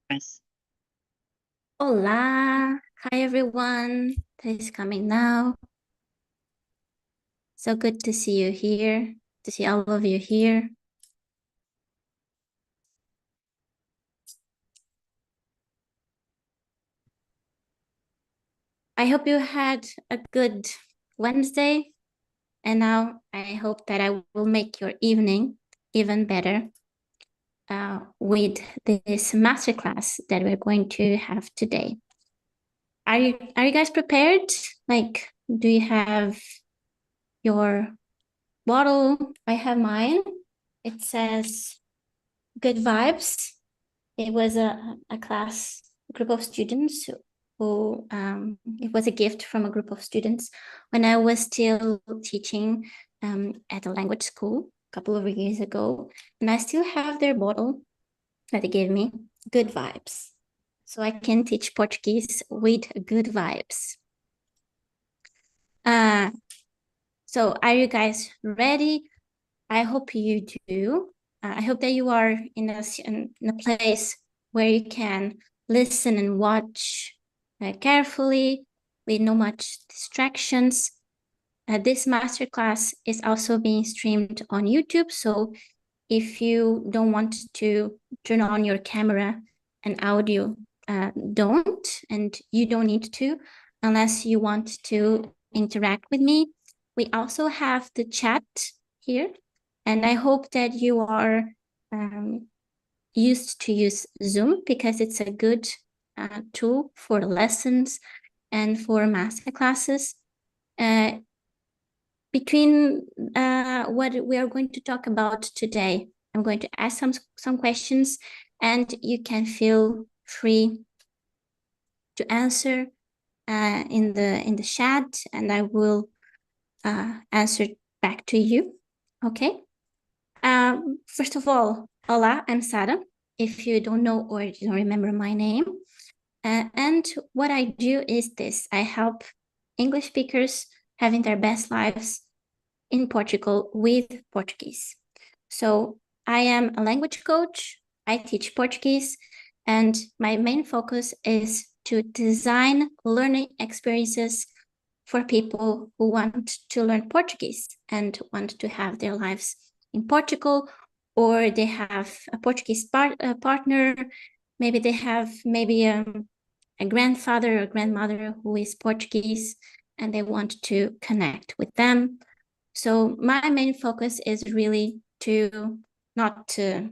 Yes. Hola, hi everyone that is coming now. So good to see you here, to see all of you here. I hope you had a good Wednesday, and now I hope that I will make your evening even better with this masterclass that we're going to have today. Are you guys prepared? Like, do you have your bottle? I have mine. It says good vibes. It was a class group of students who it was a gift from a group of students when I was still teaching at a language school a couple of years ago, and I still have their bottle that they gave me. Good vibes, so I can teach Portuguese with good vibes. Uh, so are you guys ready? I hope you do. I hope that you are in a place where you can listen and watch carefully with no much distractions. This masterclass is also being streamed on YouTube. So if you don't want to turn on your camera and audio, don't, and you don't need to unless you want to interact with me. We also have the chat here, and I hope that you are used to use Zoom because it's a good tool for lessons and for master classes. Between what we are going to talk about today, I'm going to ask some questions, and you can feel free to answer in the chat, and I will answer back to you. Okay. First of all, hola, I'm Sara. If you don't know or you don't remember my name, and what I do is this: I help English speakers having their best lives in Portugal with Portuguese. So I am a language coach. I teach Portuguese, and my main focus is to design learning experiences for people who want to learn Portuguese and want to have their lives in Portugal, or they have a Portuguese partner. Maybe they have a grandfather or grandmother who is Portuguese, and they want to connect with them. So my main focus is really not to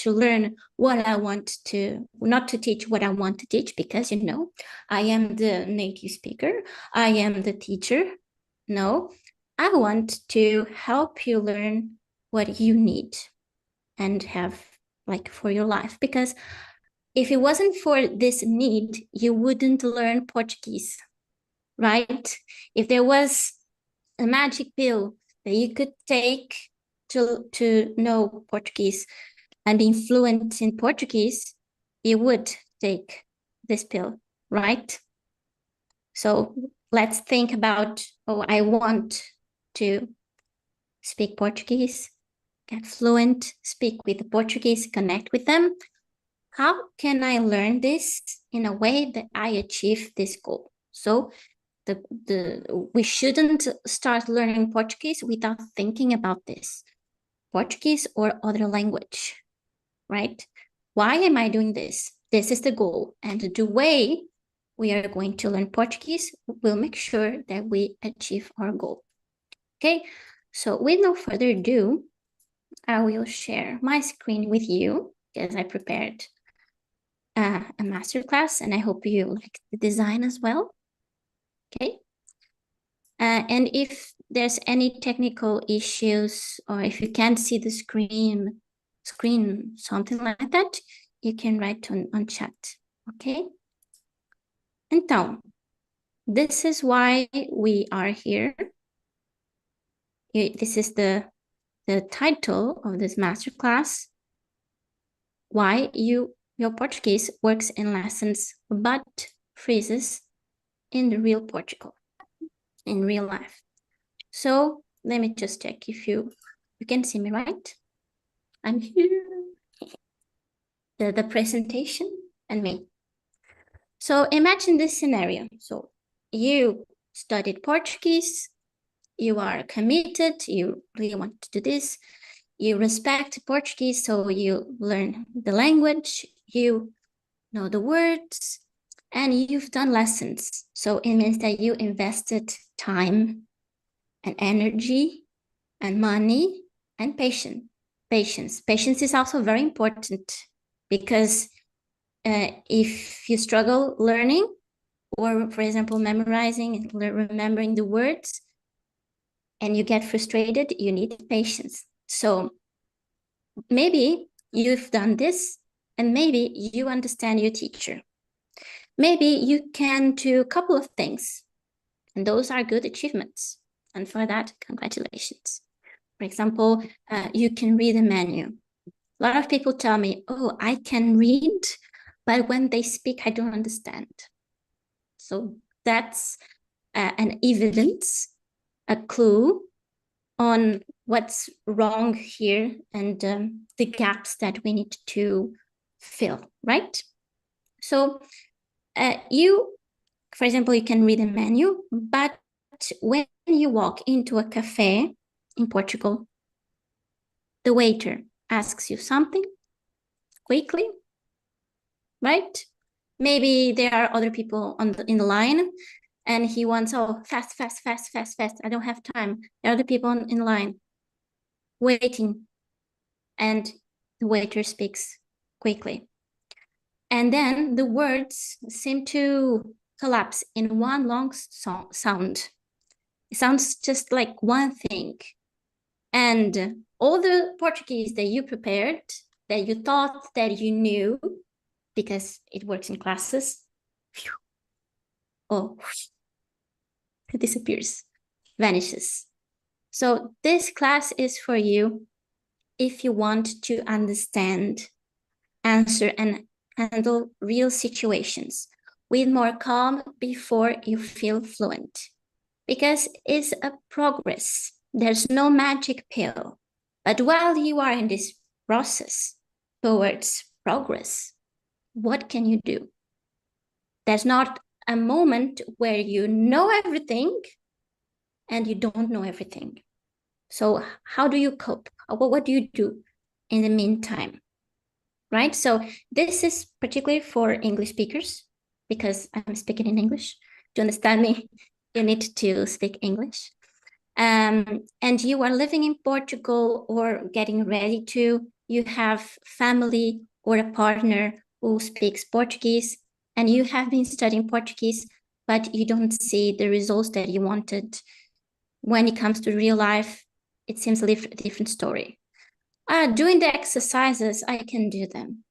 learn what I want to, not to teach what I want to teach, because I am the native speaker, I am the teacher. No, I want to help you learn what you need and have like for your life, because if it wasn't for this need, you wouldn't learn Portuguese, right? If there was a magic pill that you could take to know Portuguese and being fluent in Portuguese, you would take this pill, right? So let's think about, oh, I want to speak Portuguese, get fluent, speak with Portuguese, connect with them. How can I learn this in a way that I achieve this goal? So we shouldn't start learning Portuguese without thinking about this, Portuguese or other language, right? Why am I doing this? This is the goal. And the way we are going to learn Portuguese will make sure that we achieve our goal. Okay, so with no further ado, I will share my screen with you because I prepared a masterclass, and I hope you like the design as well. Okay. And if there's any technical issues, or if you can't see the screen, something like that, you can write on chat, okay? Então, this is why we are here. This is the title of this masterclass, why your Portuguese works in lessons but freezes in the real Portugal, in real life. So let me just check if you can see me, right? I'm here. The presentation. and me. So imagine this scenario. So you studied Portuguese, you are committed, you really want to do this, you respect Portuguese, so you learn the language, you know the words, and you've done lessons. So it means that you invested time and energy and money and patience. Patience is also very important because if you struggle learning or, for example, memorizing and remembering the words and you get frustrated, you need patience. So maybe you've done this and maybe you understand your teacher. Maybe you can do a couple of things and those are good achievements. And for that, congratulations. For example, you can read a menu. A lot of people tell me, oh, I can read, but when they speak, I don't understand. So that's an evidence, a clue on what's wrong here and the gaps that we need to fill, right? So for example, you can read a menu, but when you walk into a cafe in Portugal, the waiter asks you something quickly, right? Maybe there are other people in the line and he wants, oh, fast, fast, fast, fast, fast. I don't have time. There are other people in line waiting and the waiter speaks quickly. And then the words seem to collapse in one long sound. It sounds just like one thing. And all the Portuguese that you prepared, that you thought that you knew, because it works in classes, oh, it disappears, vanishes. So this class is for you if you want to understand, answer, and handle real situations with more calm before you feel fluent. Because it's a progress. There's no magic pill. But while you are in this process towards progress, what can you do? There's not a moment where you know everything and you don't know everything. So how do you cope? What do you do in the meantime? Right? So this is particularly for English speakers because I'm speaking in English. To understand me, you need to speak English. And you are living in Portugal or getting ready to, you have family or a partner who speaks Portuguese and you have been studying Portuguese, but you don't see the results that you wanted. When it comes to real life, it seems a different story. Doing the exercises, I can do them.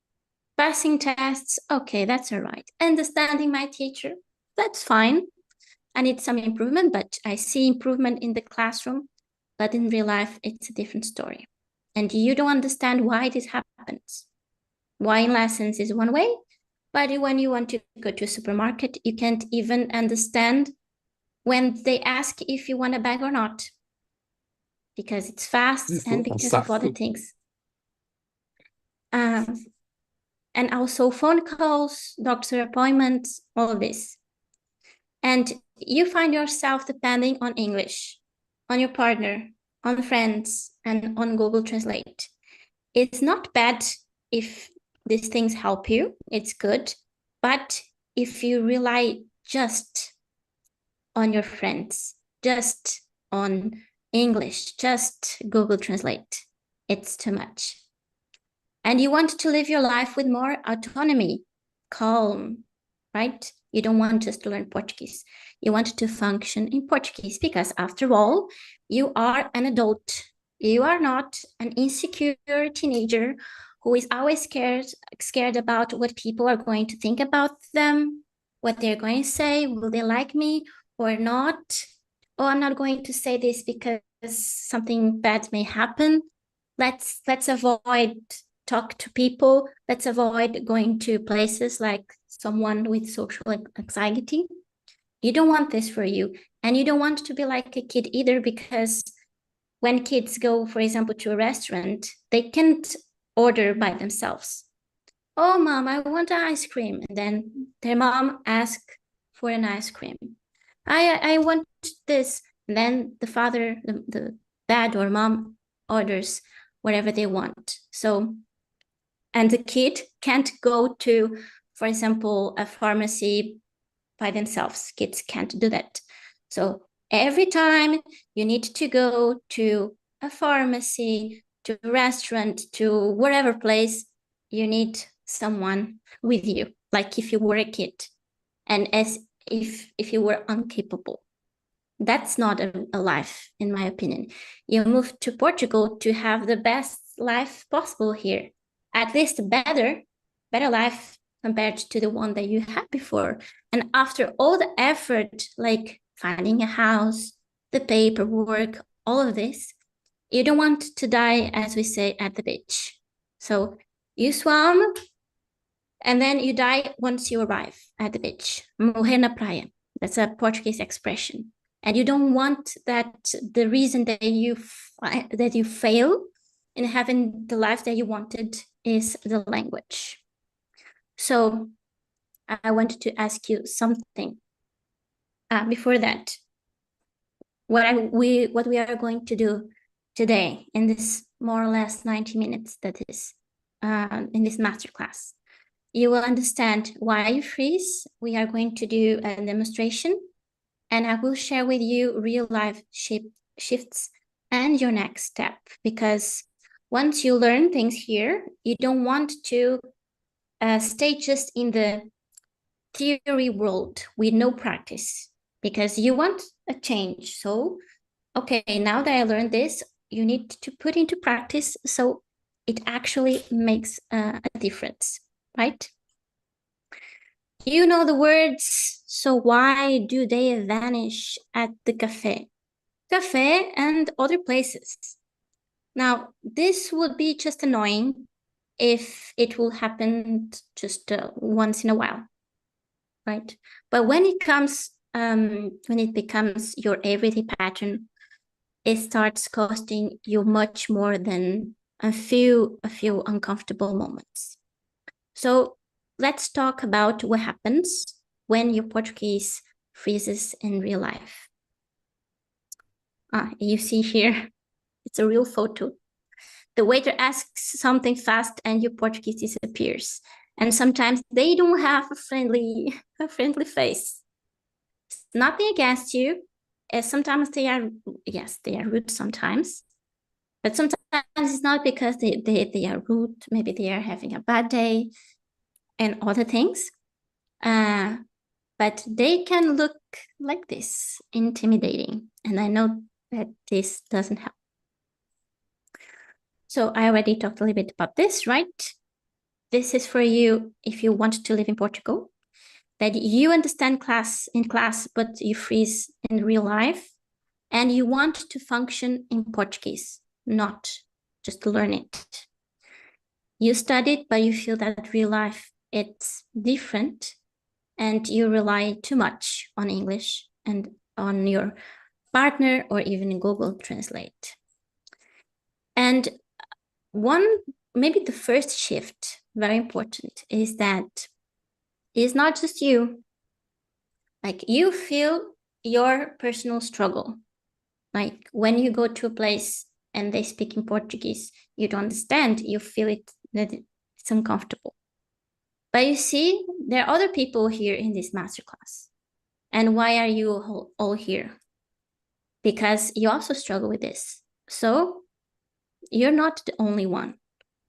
Passing tests, okay, that's all right. Understanding my teacher, that's fine. I need some improvement, but I see improvement in the classroom. But in real life, it's a different story. And you don't understand why this happens. Why in lessons is one way, but when you want to go to a supermarket, you can't even understand when they ask if you want a bag or not. Because it's fast and because of other things. And also phone calls, doctor appointments, all of this. And you find yourself depending on English, on your partner, on friends, and on Google Translate. It's not bad if these things help you, it's good. But if you rely just on your friends, just on English, just Google Translate, it's too much. And you want to live your life with more autonomy, calm, right? You don't want just to learn Portuguese. You want to function in Portuguese because after all, you are an adult. You are not an insecure teenager who is always scared about what people are going to think about them, what they're going to say, will they like me or not? Oh, I'm not going to say this because something bad may happen. Let's avoid talk to people. Let's avoid going to places like someone with social anxiety. You don't want this for you. And you don't want to be like a kid either, because when kids go, for example, to a restaurant, they can't order by themselves. Oh, mom, I want ice cream. And then their mom asks for an ice cream. I want this. And then the father, the dad or mom orders whatever they want. So, and the kid can't go to, for example, a pharmacy by themselves. Kids can't do that. So every time you need to go to a pharmacy, to a restaurant, to wherever place, you need someone with you, like if you were a kid, and as if you were incapable. That's not a life, in my opinion. You moved to Portugal to have the best life possible here, at least better life compared to the one that you had before. And after all the effort, like finding a house, the paperwork, all of this, you don't want to die, as we say, at the beach. So you swam and then you die once you arrive at the beach. Morrer na praia. That's a Portuguese expression. And you don't want that the reason that you fail in having the life that you wanted is the language. So I wanted to ask you something. Before that, what we are going to do today in this more or less 90 minutes that is in this masterclass, you will understand why you freeze. We are going to do a demonstration, and I will share with you real life shifts and your next step. Because once you learn things here, you don't want to stay just in the theory world with no practice, because you want a change. So, okay, now that I learned this, you need to put into practice so it actually makes a difference, right? You know the words, so why do they vanish at the cafe? Cafe and other places. Now, this would be just annoying if it will happen just once in a while, right? But when it becomes your everyday pattern, it starts costing you much more than a few uncomfortable moments. So let's talk about what happens when your Portuguese freezes in real life. You see here, it's a real photo. The waiter asks something fast and your Portuguese disappears. And sometimes they don't have a friendly face. It's nothing against you. Sometimes they are rude sometimes. But sometimes it's not because they are rude. Maybe they are having a bad day and other things. But they can look like this, intimidating. And I know that this doesn't help. So I already talked a little bit about this, right? This is for you if you want to live in Portugal, that you understand class in class, but you freeze in real life, and you want to function in Portuguese, not just to learn it. You studied, but you feel that real life, it's different, and you rely too much on English and on your partner or even Google Translate. And maybe the first shift, very important, is that it's not just you. Like you feel your personal struggle. Like when you go to a place and they speak in Portuguese, you don't understand, you feel it, that it's uncomfortable. But you see, there are other people here in this masterclass. And why are you all here? Because you also struggle with this. So you're not the only one.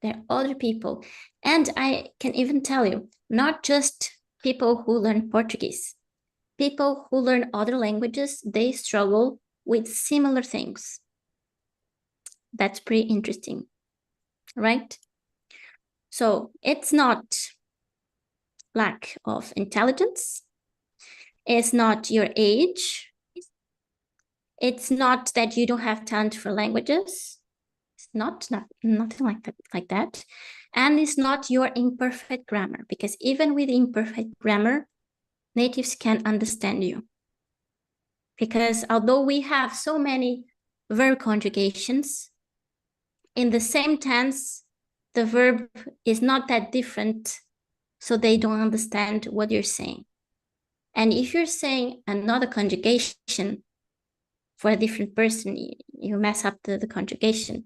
There are other people. And I can even tell you, not just people who learn Portuguese. People who learn other languages, they struggle with similar things. That's pretty interesting, right? So it's not lack of intelligence. It's not your age. It's not that you don't have talent for languages. It's nothing like that. And it's not your imperfect grammar, because even with imperfect grammar, natives can understand you. Because although we have so many verb conjugations, in the same tense, the verb is not that different, so they don't understand what you're saying. And if you're saying another conjugation for a different person, you mess up the conjugation.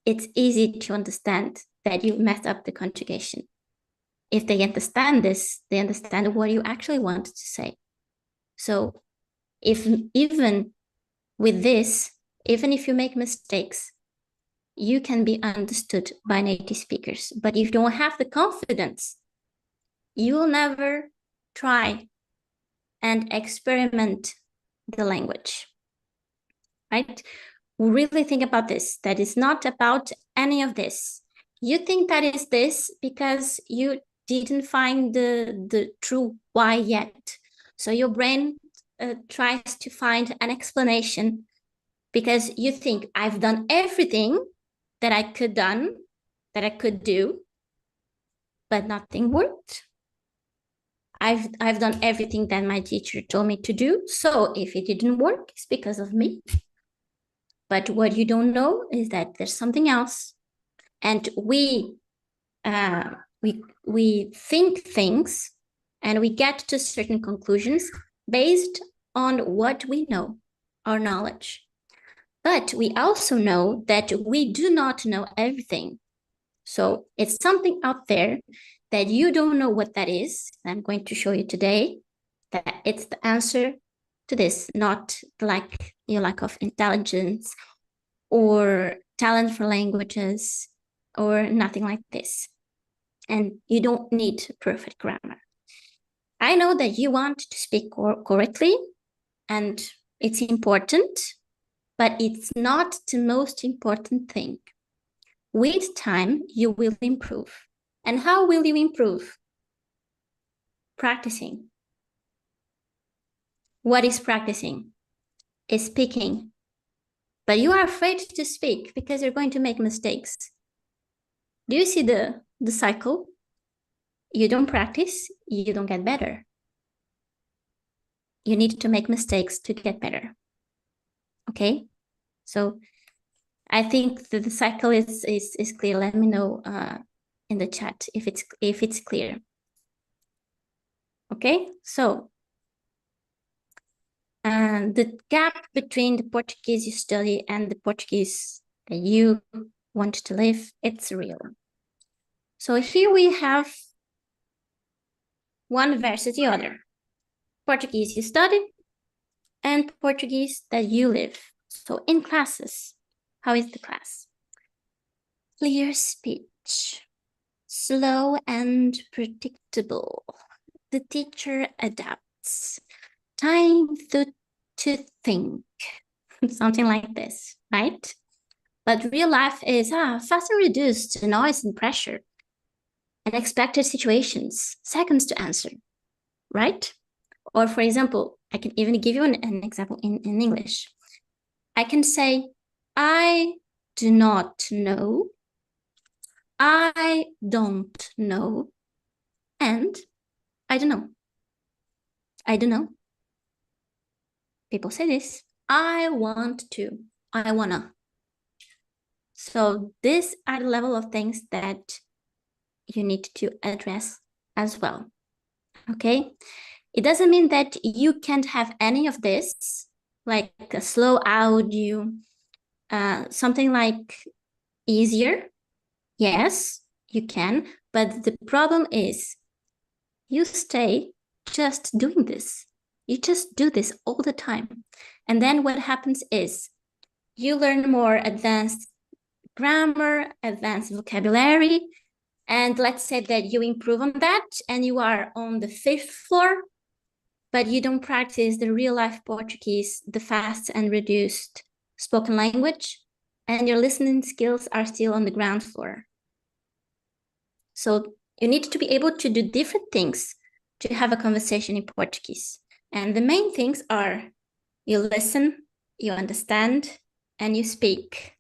It's easy to understand that you messed up the conjugation. If they understand this, they understand what you actually wanted to say. So if even with this, even if you make mistakes, you can be understood by native speakers. But if you don't have the confidence, you will never try and experiment the language, right? Really think about this. That is not about any of this. You think that is this because you didn't find the true why yet. So your brain tries to find an explanation because you think I've done everything that I could do, but nothing worked. I've done everything that my teacher told me to do. So if it didn't work, it's because of me. But what you don't know is that there's something else. And we think things and we get to certain conclusions based on what we know, our knowledge. But we also know that we do not know everything. So it's something out there that you don't know what that is. I'm going to show you today that it's the answer to this, not like your lack of intelligence or talent for languages or nothing like this. And you don't need perfect grammar. I know that you want to speak correctly, and it's important, but it's not the most important thing. With time, you will improve. And how will you improve? Practicing. What is practicing? Is speaking. But you are afraid to speak because you're going to make mistakes. Do you see the cycle? You don't practice, you don't get better. You need to make mistakes to get better. Okay? So I think that the cycle is clear. Let me know in the chat if it's clear. Okay, so the gap between the Portuguese you study and the Portuguese that you want to live, it's real. So here we have one versus the other. Portuguese you study and Portuguese that you live. So in classes, how is the class? Clear speech, slow and predictable. The teacher adapts. Time to think. Something like this, right? But real life is fast and reduced noise and pressure. Unexpected situations, seconds to answer, right? Or for example, I can even give you an example in English. I can say, I do not know, I don't know, and I don't know. I don't know. People say this. I want to, I wanna. So these are the level of things that you need to address as well. Okay? It doesn't mean that you can't have any of this, like a slow audio, something like easier. Yes, you can, but the problem is you stay just doing this. You just do this all the time. And then what happens is you learn more advanced grammar, advanced vocabulary, and let's say that you improve on that and you are on the 5th floor, but you don't practice the real life Portuguese, the fast and reduced spoken language, and your listening skills are still on the ground floor. So you need to be able to do different things to have a conversation in Portuguese. And the main things are you listen, you understand, and you speak.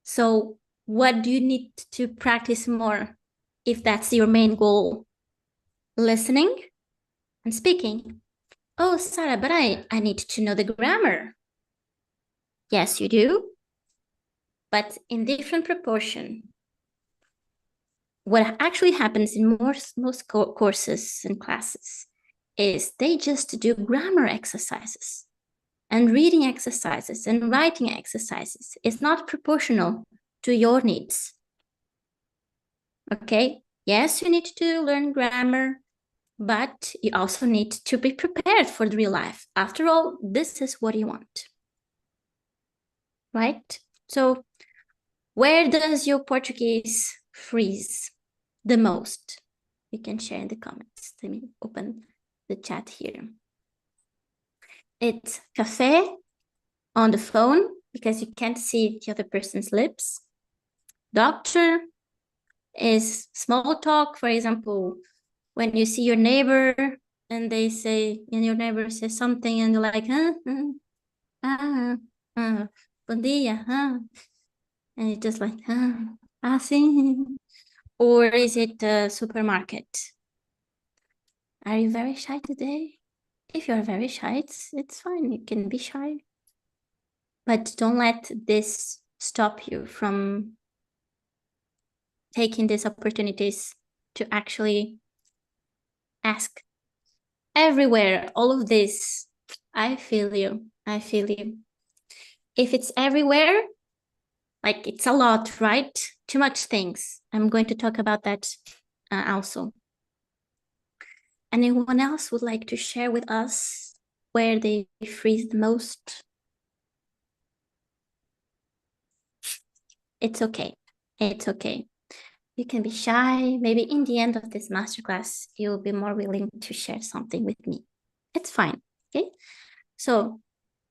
So what do you need to practice more if that's your main goal? Listening and speaking. Oh, Sarah, but I need to know the grammar. Yes, you do, but in different proportion. what actually happens in most courses and classes is they just do grammar exercises and reading exercises and writing exercises. It's not proportional to your needs. Okay? Yes, you need to learn grammar, but you also need to be prepared for the real life. After all, this is what you want. Right? So, where does your Portuguese freeze the most? You can share in the comments. Let me open the chat here. It's café on the phone because you can't see the other person's lips. Doctor is small talk, for example, when you see your neighbor and they say, and your neighbor says something and you're like, bom dia, and you're just like, sim. Or is it a supermarket? Are you very shy today? If you're very shy, it's fine. You can be shy. But don't let this stop you from taking these opportunities to actually ask everywhere. All of this, I feel you. I feel you. If it's everywhere, like it's a lot, right? Too much things. I'm going to talk about that also. Anyone else would like to share with us where they freeze the most? It's okay. It's okay. You can be shy. Maybe in the end of this masterclass, you'll be more willing to share something with me. It's fine. Okay. So,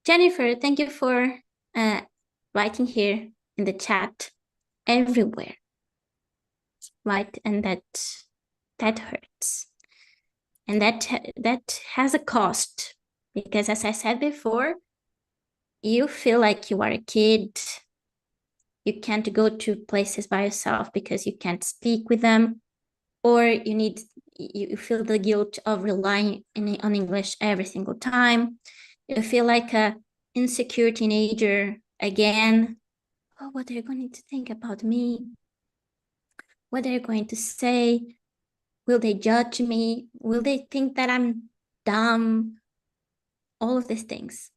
Jennifer, thank you for writing here in the chat everywhere. Right. And that hurts. And that has a cost because, as I said before, you feel like you are a kid. You can't go to places by yourself because you can't speak with them, or you feel the guilt of relying on English every single time. You feel like a insecure teenager again. Oh, what are you going to think about me? What are you going to say? Will they judge me? Will they think that I'm dumb? All of these things.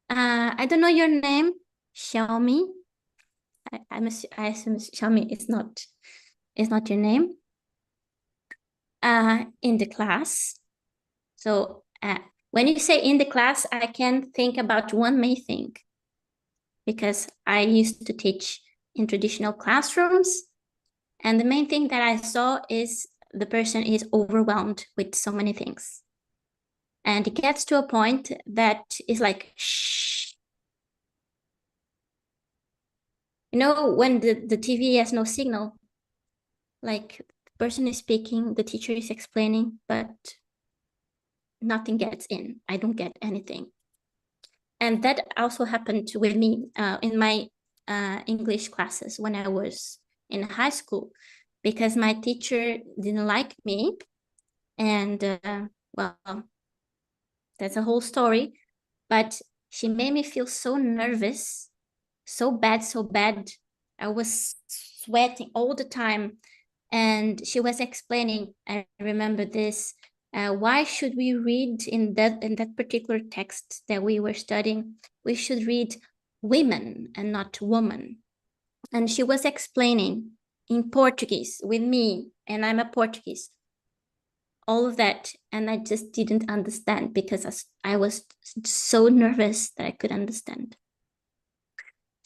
I don't know your name, Xiaomi. I assume Xiaomi is not your name. In the class. So when you say in the class, I can think about one main thing because I used to teach in traditional classrooms. And the main thing that I saw is the person is overwhelmed with so many things. And it gets to a point that is like, shh. You know, when the TV has no signal, like the person is speaking, the teacher is explaining, but nothing gets in. I don't get anything. And that also happened with me in my English classes when I was in high school, because my teacher didn't like me. And well, that's a whole story. But she made me feel so nervous, so bad. I was sweating all the time. And she was explaining, I remember this, why should we read in that particular text that we were studying, we should read women and not woman. And she was explaining in Portuguese with me, and I'm a Portuguese, all of that. And I just didn't understand because I was so nervous that I could understand.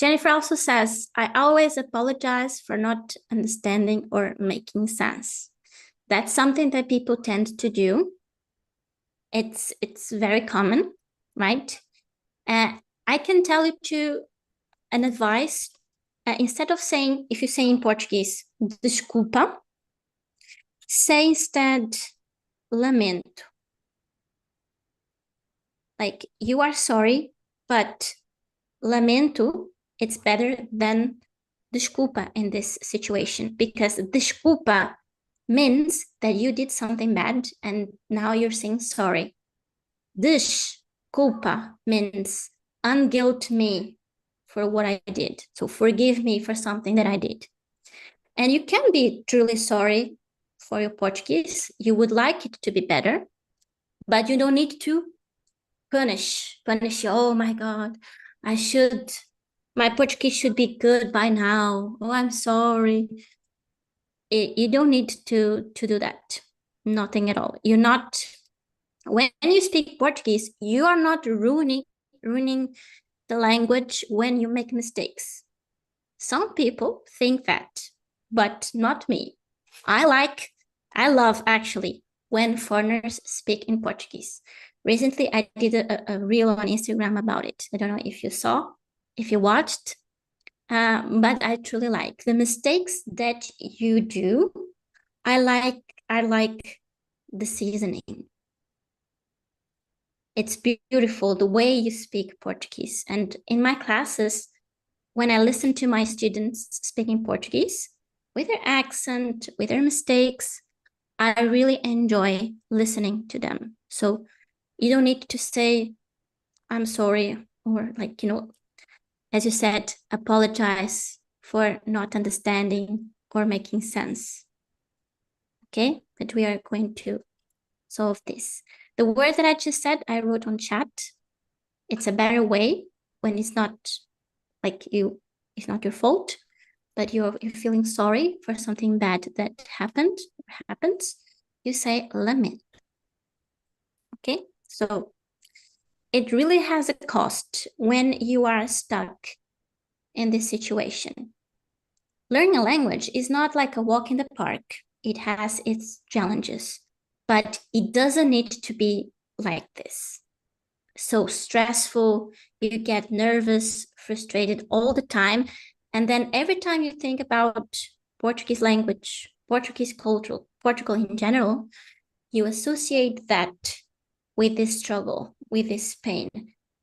Jennifer also says, I always apologize for not understanding or making sense. That's something that people tend to do. It's very common, right? I can tell you an advice. Instead of saying, if you say in Portuguese, desculpa, say instead, lamento. Like, you are sorry, but lamento, it's better than desculpa in this situation, because desculpa means that you did something bad and now you're saying sorry. Desculpa means unguilt me for what I did. So forgive me for something that I did. And you can be truly sorry for your Portuguese. You would like it to be better, but you don't need to punish. Oh my God, my Portuguese should be good by now. Oh, I'm sorry. You don't need to do that. Nothing at all. You're not, when you speak Portuguese, you are not ruining the language when you make mistakes. Some people think that, but not me. I love actually when foreigners speak in Portuguese. Recently, I did a reel on Instagram about it. I don't know if you saw, if you watched, but I truly like the mistakes that you do. I like the seasoning. It's beautiful the way you speak Portuguese. And in my classes, when I listen to my students speaking Portuguese, with their accent, with their mistakes, I really enjoy listening to them. So you don't need to say, I'm sorry, or like, as you said, apologize for not understanding or making sense. Okay, but we are going to solve this. The word that I just said, I wrote on chat. It's a better way when it's not like it's not your fault, but you're feeling sorry for something bad that happens. You say limit. Okay, so it really has a cost when you are stuck in this situation. Learning a language is not like a walk in the park. It has its challenges, but it doesn't need to be like this. So stressful, you get nervous, frustrated all the time. And then every time you think about Portuguese language, Portuguese culture, Portugal in general, you associate that with this struggle, with this pain.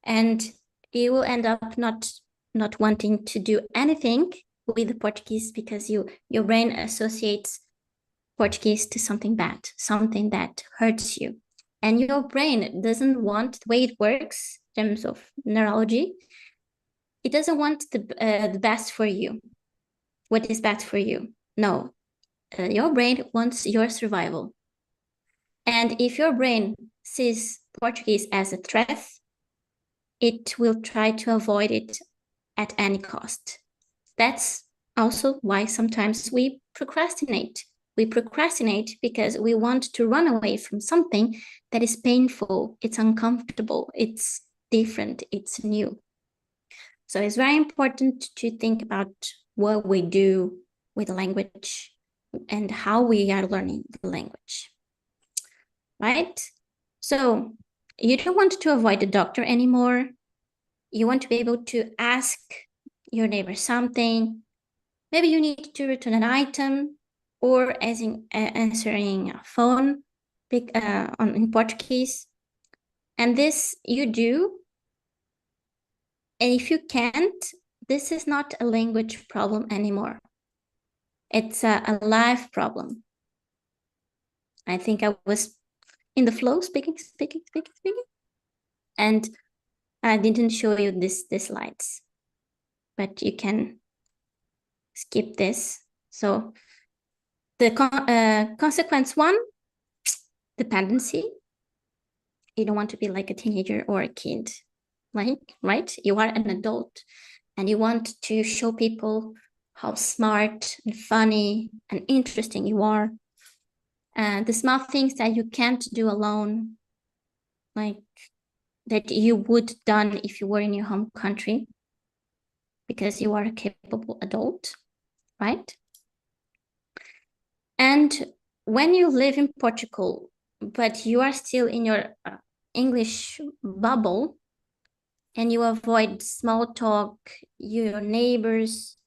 And you will end up not wanting to do anything with the Portuguese because your brain associates Portuguese to something bad, something that hurts you. And your brain doesn't want, the way it works in terms of neurology, it doesn't want the best for you. What is best for you? No, your brain wants your survival. And if your brain sees Portuguese as a threat, it will try to avoid it at any cost. That's also why sometimes we procrastinate. We procrastinate because we want to run away from something that is painful, it's uncomfortable, it's different, it's new. So it's very important to think about what we do with the language and how we are learning the language, right? So you don't want to avoid the doctor anymore. You want to be able to ask your neighbor something. Maybe you need to return an item, or as in answering a phone in Portuguese. And this you do. And if you can't, this is not a language problem anymore. It's a life problem. I think I was in the flow speaking. And I didn't show you these slides, but you can skip this. So the consequence one, dependency. You don't want to be like a teenager or a kid, right? You are an adult and you want to show people how smart and funny and interesting you are. And the small things that you can't do alone, like that you would done if you were in your home country, because you are a capable adult, right? And when you live in Portugal, but you are still in your English bubble, and you avoid small talk, your neighbors,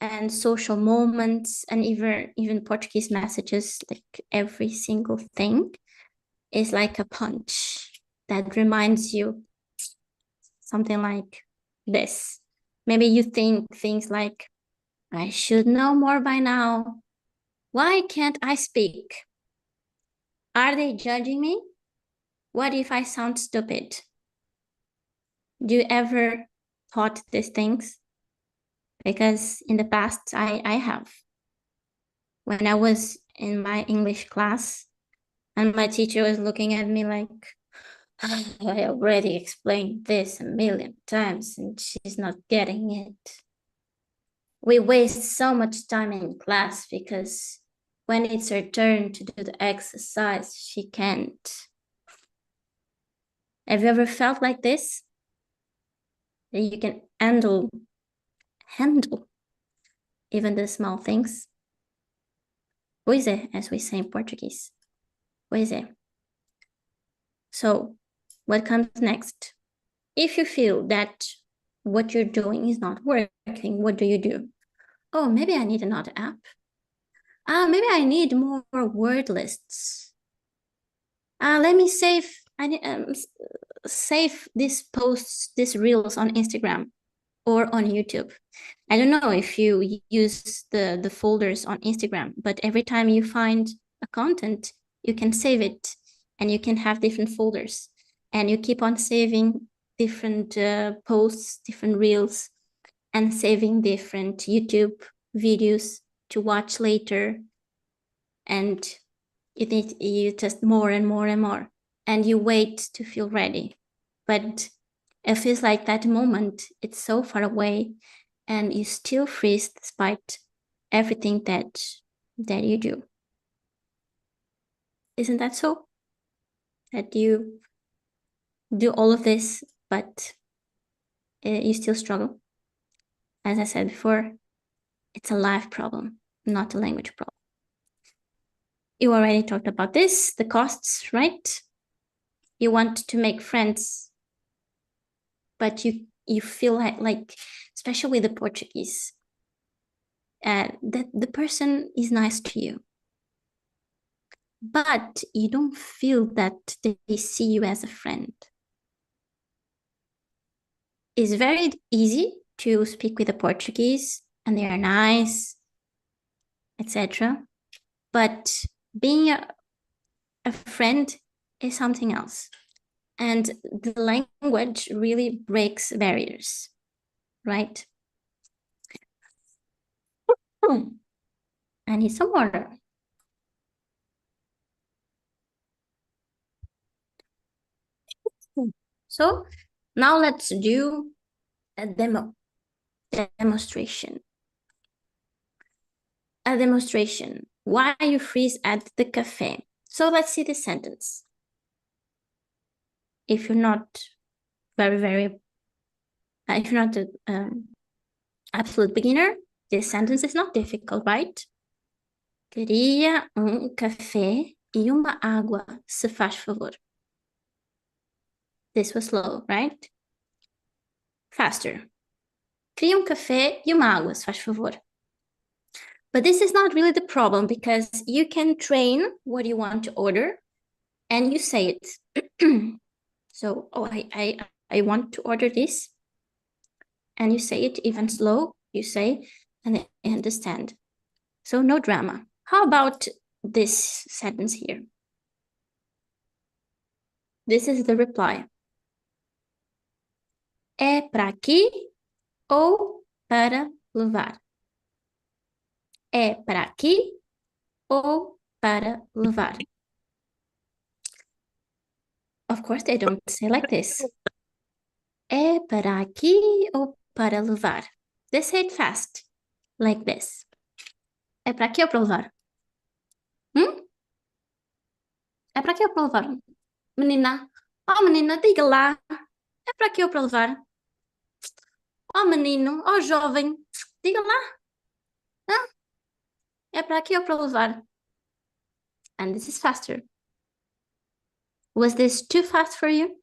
and social moments, and even Portuguese messages, like every single thing is like a punch that reminds you something like this. Maybe you think things like, I should know more by now. Why can't I speak? Are they judging me? What if I sound stupid? Do you ever thought these things? Because in the past, I have. when I was in my English class and my teacher was looking at me like, I already explained this a million times and she's not getting it. We waste so much time in class because when it's her turn to do the exercise, she can't. Have you ever felt like this? That you can handle even the small things? Pois é, as we say in Portuguese. Pois é. So, what comes next? If you feel that what you're doing is not working, what do? Oh, maybe I need another app. Maybe I need more word lists. Let me save these posts, these reels on Instagram or on YouTube. I don't know if you use the folders on Instagram, but every time you find a content, you can save it and you can have different folders and you keep on saving different posts, different reels, and saving different YouTube videos to watch later. And you test more and more and more, and you wait to feel ready. But it feels like that moment, it's so far away, and you still freeze despite everything that you do. Isn't that so? That you do all of this, but you still struggle. As I said before, it's a life problem, not a language problem. You already talked about this, the costs, right? You want to make friends, but you feel like especially with the Portuguese, that the person is nice to you, but you don't feel that they see you as a friend. It's very easy to speak with the Portuguese and they are nice, etc. But being a friend is something else. And the language really breaks barriers, right? I need some water. So now let's do a demonstration. A demonstration. Why you freeze at the cafe? So let's see the sentence. If you're not if you're not an absolute beginner, this sentence is not difficult, right? Queria café e uma água, se faz favor. This was slow, right? Faster. Queria café e uma água, se faz favor. But this is not really the problem because you can train what you want to order and you say it. So, I want to order this. And you say it even slow, you say, and they understand. So no drama. How about this sentence here? This is the reply. É para aqui ou para levar? É para aqui ou para levar? Of course, they don't say like this. É para aqui ou para levar? They say it fast, like this. É para aqui ou para levar? É para aqui ou para levar? Menina, oh menina, diga lá. É para aqui ou para levar? Oh menino, oh jovem, diga lá. É para aqui ou para levar? And this is faster. Was this too fast for you?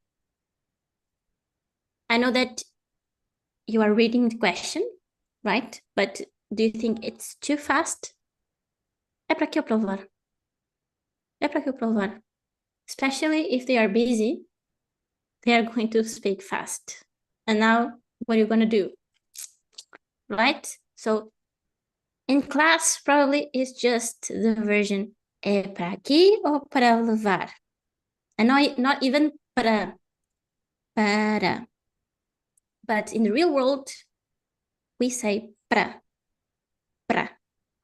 I know that you are reading the question, right? But do you think it's too fast? É para aqui ou para levar? É para aqui ou para levar? Especially if they are busy, they are going to speak fast. And now, what are you going to do? Right? So, in class, probably it's just the version é para aqui ou para levar? And not even para. But in the real world, we say para.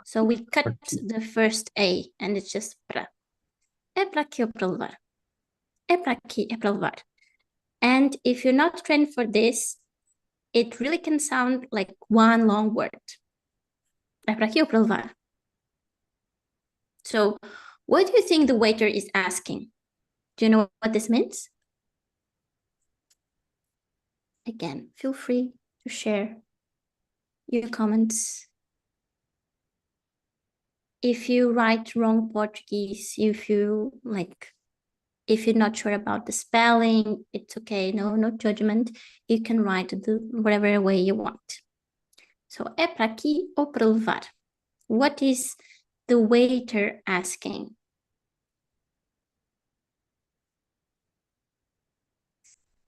So we cut the first A and it's just pra. É para aqui ou para levar? É para aqui, é para levar. And if you're not trained for this, it really can sound like one long word. É para aqui ou para levar? So, what do you think the waiter is asking? Do you know what this means? Again, feel free to share your comments. If you write wrong Portuguese, if you're not sure about the spelling, it's okay, no judgment. You can write whatever way you want. So, é para aqui ou para levar? What is the waiter asking?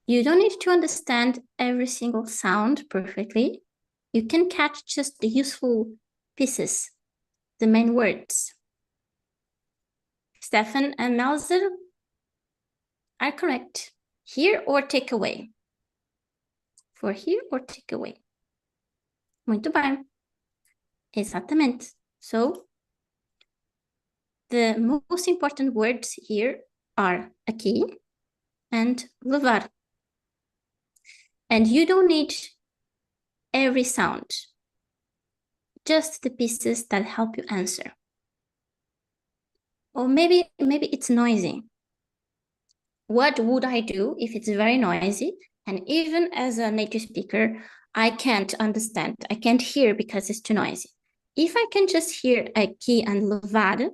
You don't need to understand every single sound perfectly. You can catch just the useful pieces, the main words. Stefan and Melzer are correct. Here or take away? For here or take away? Muito bem. Exatamente. So, the most important words here are aqui and levar. And you don't need every sound, just the pieces that help you answer. Or maybe it's noisy. What would I do if it's very noisy? And even as a native speaker, I can't understand. I can't hear because it's too noisy. If I can just hear aqui and levar,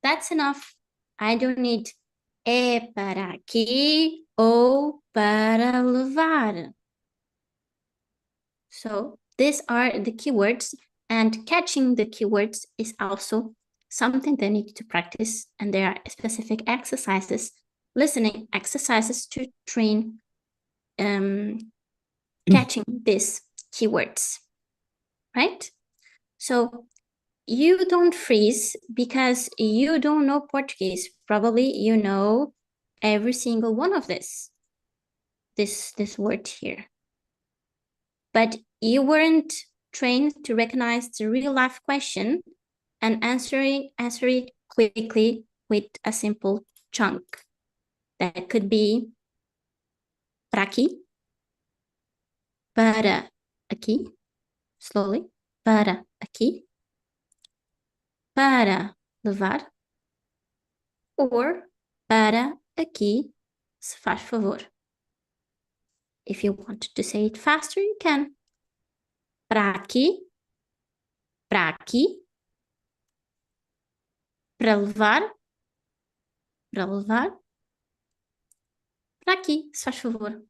that's enough. I don't need é para aqui ou para levar. So these are the keywords, and catching the keywords is also something they need to practice, and there are specific exercises, listening exercises to train catching these keywords, right? So you don't freeze because you don't know Portuguese. Probably you know every single one of this word here. But you weren't trained to recognize the real life question and answer it quickly with a simple chunk. That could be para aqui, para aqui, slowly, para aqui, para levar, or para aqui, se faz favor. If you want to say it faster, you can. Para aqui, para levar, para aqui, se faz favor.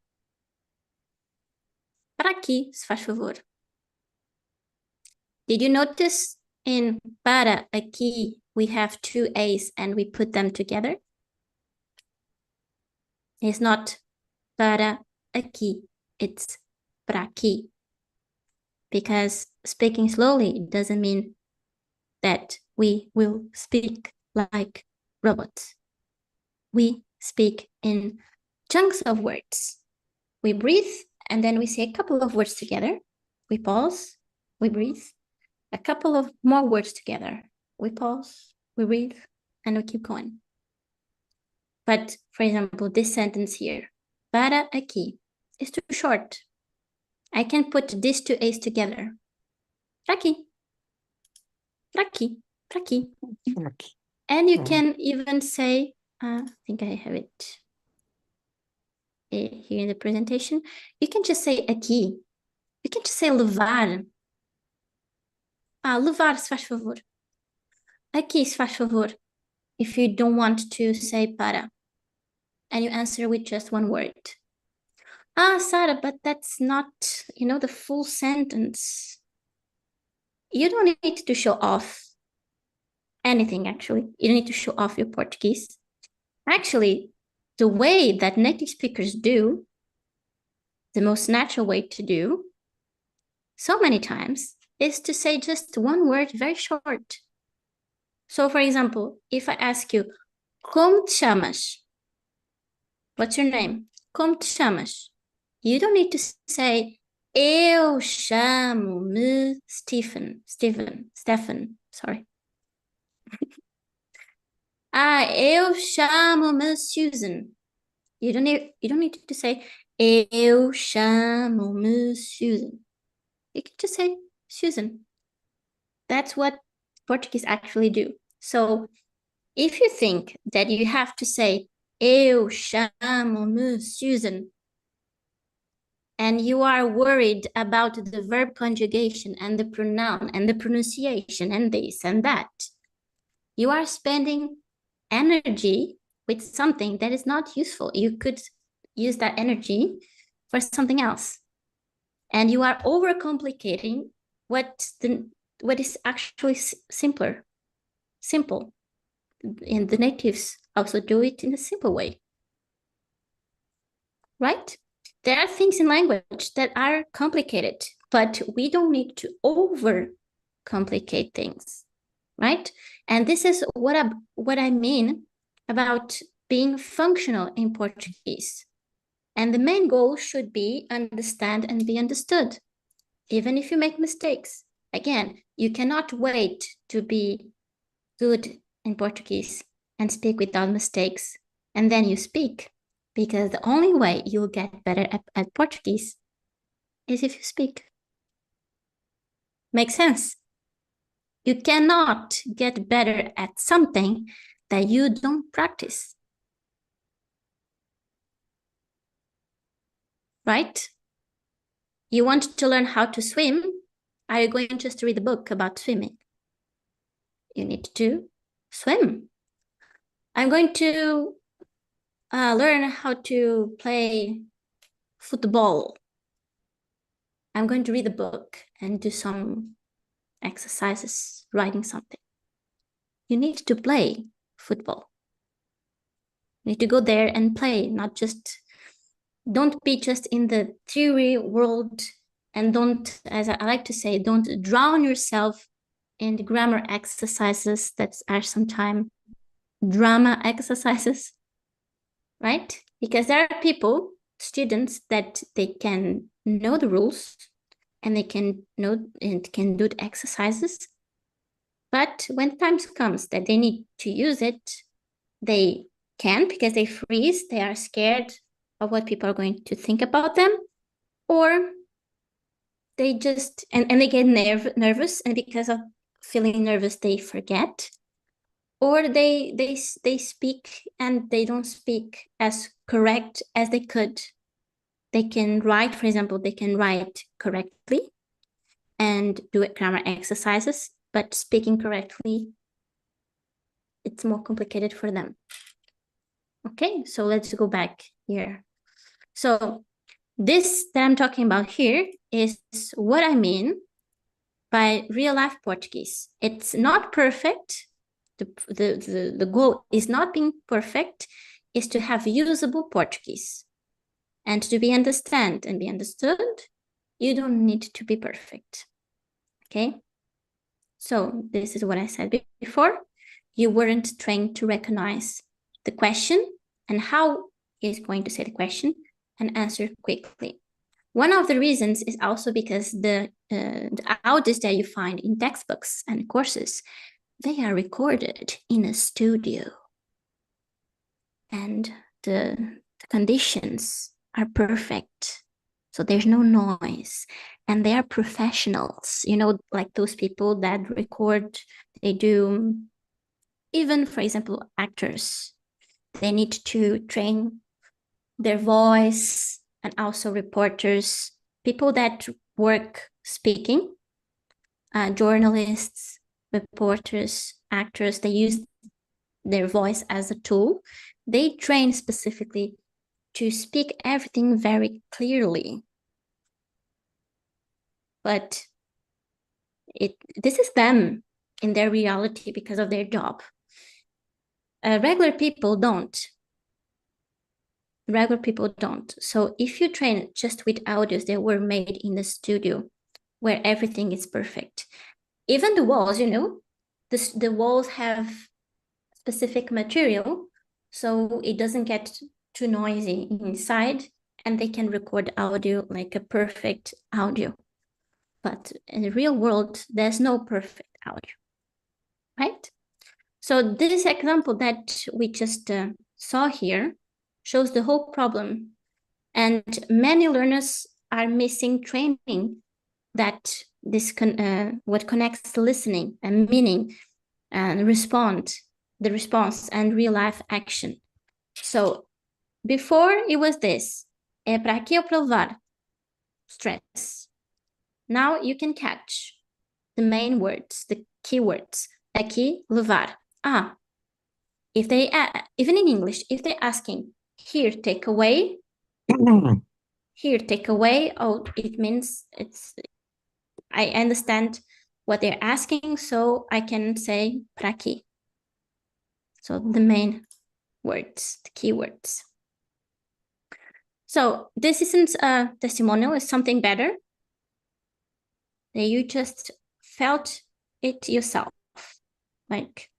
Para aqui, se faz favor. Did you notice in para aqui, we have two A's and we put them together? It's not para aqui, it's para aqui. Because speaking slowly doesn't mean that we will speak like robots. We speak in chunks of words. We breathe and then we say a couple of words together. We pause, we breathe. A couple of more words together. We pause, we breathe, and we keep going. But for example, this sentence here, para aqui, is too short. I can put these two A's together. Para aqui, para aqui, para aqui. And you can even say, I think I have it here in the presentation. You can just say aqui. You can just say levar. Levar, se faz favor. Aqui, se faz favor. If you don't want to say para. And you answer with just one word. Sarah, but that's not, the full sentence. You don't need to show off anything, actually. You don't need to show off your Portuguese. Actually, the way that native speakers do, the most natural way to do, so many times, is to say just one word very short. So, for example, if I ask you, como te chamas? What's your name? Como te chamas? You don't need to say Eu chamo-me Stephen, sorry. Eu chamo-me Susan. You don't need to say eu chamo-me Susan. You can just say Susan. That's what Portuguese actually do. So if you think that you have to say eu chamo-me Susan, and you are worried about the verb conjugation and the pronoun and the pronunciation and this and that, you are spending energy with something that is not useful. You could use that energy for something else. And you are overcomplicating what is actually simple. And the natives also do it in a simple way. Right? There are things in language that are complicated, but we don't need to overcomplicate things, right? And this is what I mean about being functional in Portuguese. And the main goal should be understand and be understood, even if you make mistakes. Again, you cannot wait to be good in Portuguese and speak without mistakes, and then you speak, because the only way you'll get better at Portuguese is if you speak. Makes sense? You cannot get better at something that you don't practice. Right? You want to learn how to swim? Are you going just to read a book about swimming? You need to swim. I'm going to learn how to play football. I'm going to read a book and do some exercises, writing something. You need to play football. You need to go there and play, not just, don't be just in the theory world, and don't, as I like to say, don't drown yourself in the grammar exercises that are sometimes drama exercises, right? Because there are people, students, that they can know the rules and they can know and can do the exercises. But when times comes that they need to use it, they can't because they freeze. They are scared of what people are going to think about them, or they just and they get nervous, and because of feeling nervous, they forget, or they speak and they don't speak as correct as they could. They can write, for example, they can write correctly and do grammar exercises, but speaking correctly, it's more complicated for them. Okay, so let's go back here. So this that I'm talking about here is what I mean by real life Portuguese. It's not perfect. The goal is not being perfect, is to have usable Portuguese. And to be understood and be understood, you don't need to be perfect. Okay? So this is what I said before. You weren't trained to recognize the question and how he's going to say the question and answer quickly. One of the reasons is also because the audios that you find in textbooks and courses, they are recorded in a studio. And the conditions are perfect. So there's no noise. And they are professionals, you know, like those people that record, they do, even, for example, actors. They need to train their voice, and also reporters, people that work speaking, journalists, reporters, actors, they use their voice as a tool. They train specifically to speak everything very clearly. But this is them in their reality because of their job. Regular people don't. Regular people don't. So if you train just with audios that were made in the studio, where everything is perfect, even the walls, you know, the walls have specific material, so it doesn't get too noisy inside, and they can record audio like a perfect audio. But in the real world, there's no perfect audio, right? So this example that we just saw here shows the whole problem. And many learners are missing training that what connects the listening and meaning and the response and real life action. So before it was this, é para aqui ou para levar? Stress. Now you can catch the main words, the keywords. Aqui, levar. Ah, if they, even in English, if they're asking, here, take away, here, take away, oh, it means I understand what they're asking, so I can say para aqui. So the main words, the keywords. So this isn't a testimonial, it's something better. You just felt it yourself. Like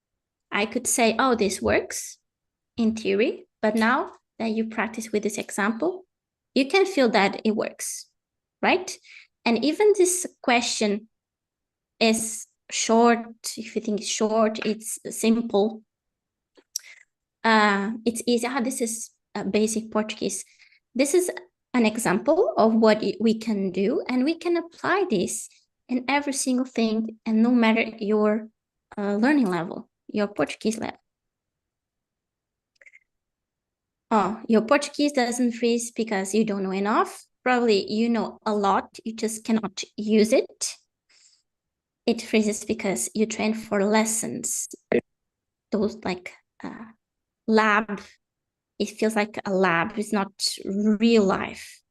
I could say, oh, this works in theory, but now that you practice with this example, you can feel that it works, right? And even this question is short. If you think it's short, it's simple. It's easy. This is basic Portuguese. This is an example of what we can do, and we can apply this in every single thing, and no matter your learning level, your Portuguese level. Oh, your Portuguese doesn't freeze because you don't know enough. Probably you know a lot, you just cannot use it. It freezes because you train for lessons. Those like lab, it feels like a lab, it's not real life.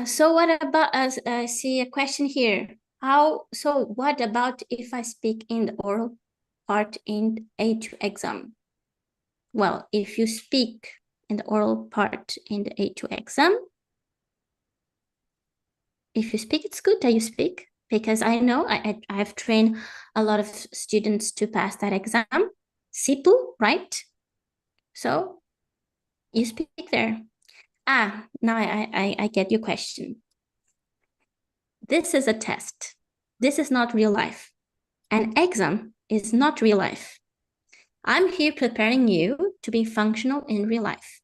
So what about, I see a question here. So what about if I speak in the oral part in A2 exam? Well, if you speak in the oral part in the A2 exam, if you speak, it's good that you speak, because I know I've trained a lot of students to pass that exam. Simple, right? So you speak there. Now I get your question. This is a test. This is not real life. An exam is not real life. I'm here preparing you to be functional in real life.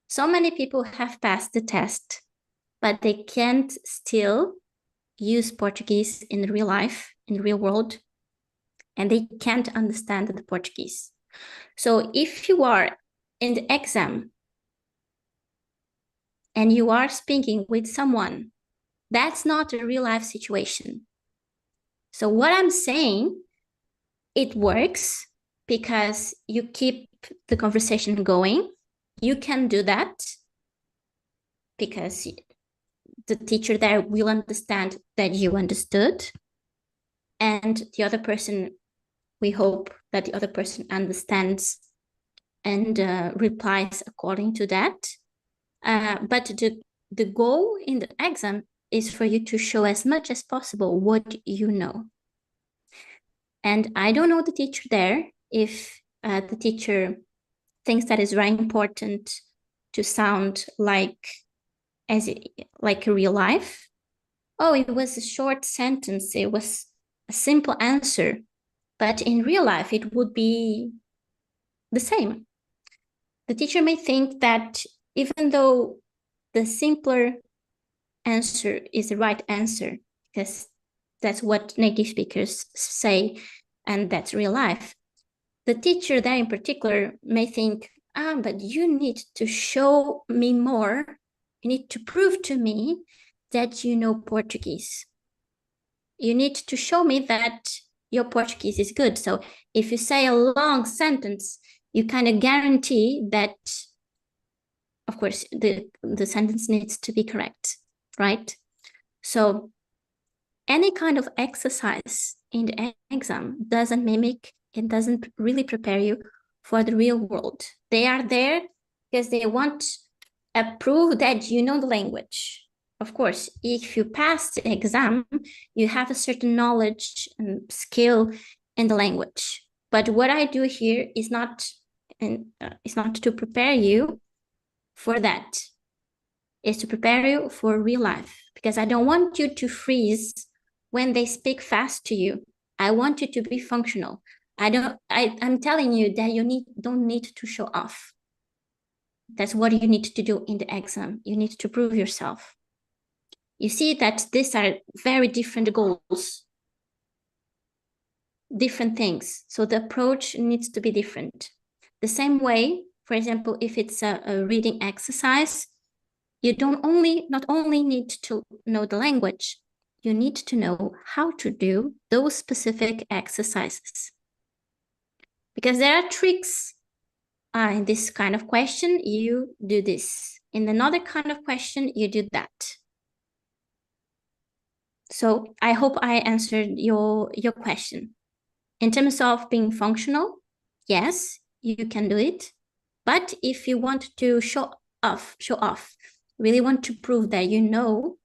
So many people have passed the test, but they can't still use Portuguese in real life, in the real world, and they can't understand the Portuguese. So if you are in the exam and you are speaking with someone, that's not a real life situation. So what I'm saying, it works because you keep the conversation going. You can do that because the teacher there will understand that you understood. And the other person, we hope that the other person understands and replies according to that. But the goal in the exam is for you to show as much as possible what you know. And I don't know the teacher there, if the teacher thinks that is very important to sound like real life. Oh, it was a short sentence, it was a simple answer, but in real life it would be the same. The teacher may think that even though the simpler answer is the right answer, because that's what native speakers say, and that's real life, the teacher there in particular may think, but you need to show me more. You need to prove to me that you know Portuguese. You need to show me that your Portuguese is good. So if you say a long sentence, you kind of guarantee that, of course, the sentence needs to be correct, right? So any kind of exercise in the exam doesn't mimic, it doesn't really prepare you for the real world. They are there because they want to prove that you know the language. Of course, if you pass the exam, you have a certain knowledge and skill in the language. But what I do here is not to prepare you for that, is to prepare you for real life, because I don't want you to freeze when they speak fast to you. I want you to be functional. I'm telling you that you don't need to show off. That's what you need to do in the exam. You need to prove yourself. You see that these are very different goals, different things. So the approach needs to be different. The same way, for example, if it's a reading exercise, you not only need to know the language, you need to know how to do those specific exercises. Because there are tricks. In this kind of question, you do this. In another kind of question, you do that. So I hope I answered your question. In terms of being functional, yes, you can do it. But if you want to show off, really want to prove that you know,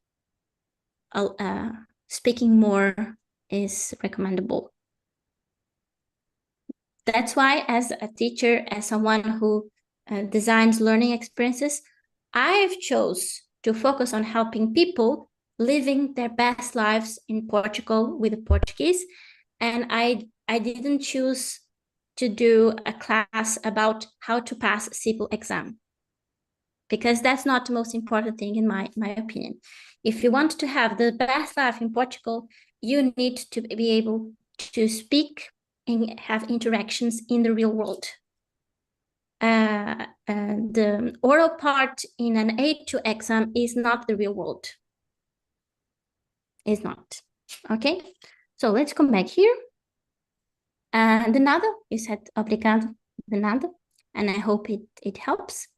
speaking more is recommendable. That's why, as a teacher, as someone who designs learning experiences, I've chose to focus on helping people living their best lives in Portugal with the Portuguese. And I didn't choose to do a class about how to pass a simple exam, because that's not the most important thing in my opinion. If you want to have the best life in Portugal, you need to be able to speak and have interactions in the real world. The oral part in an A2 exam is not the real world. It's not. Okay? So let's come back here. De nada, you said obrigado, de nada, and I hope it helps.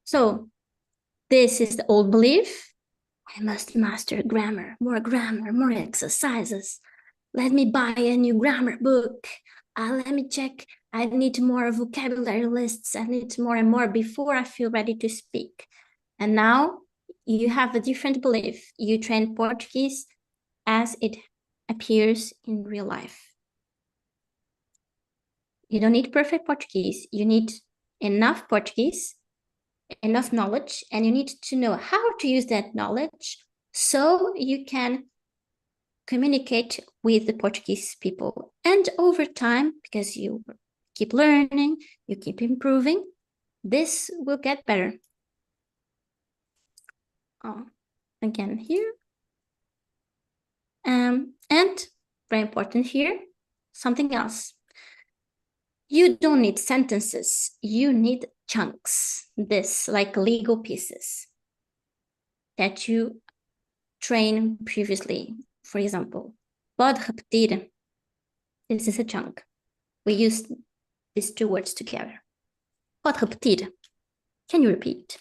So this is the old belief. I must master grammar, more exercises. Let me buy a new grammar book. Let me check. I need more vocabulary lists. I need more and more before I feel ready to speak. And now you have a different belief. You train Portuguese as it appears in real life. You don't need perfect Portuguese. You need enough Portuguese, enough knowledge, and you need to know how to use that knowledge so you can communicate with the Portuguese people. And over time, because you keep learning, you keep improving, this will get better. Again here. And very important here, something else. You don't need sentences, you need chunks, this like Lego pieces that you train previously. For example, pode repetir. This is a chunk. We use these two words together. Pode repetir. Can you repeat?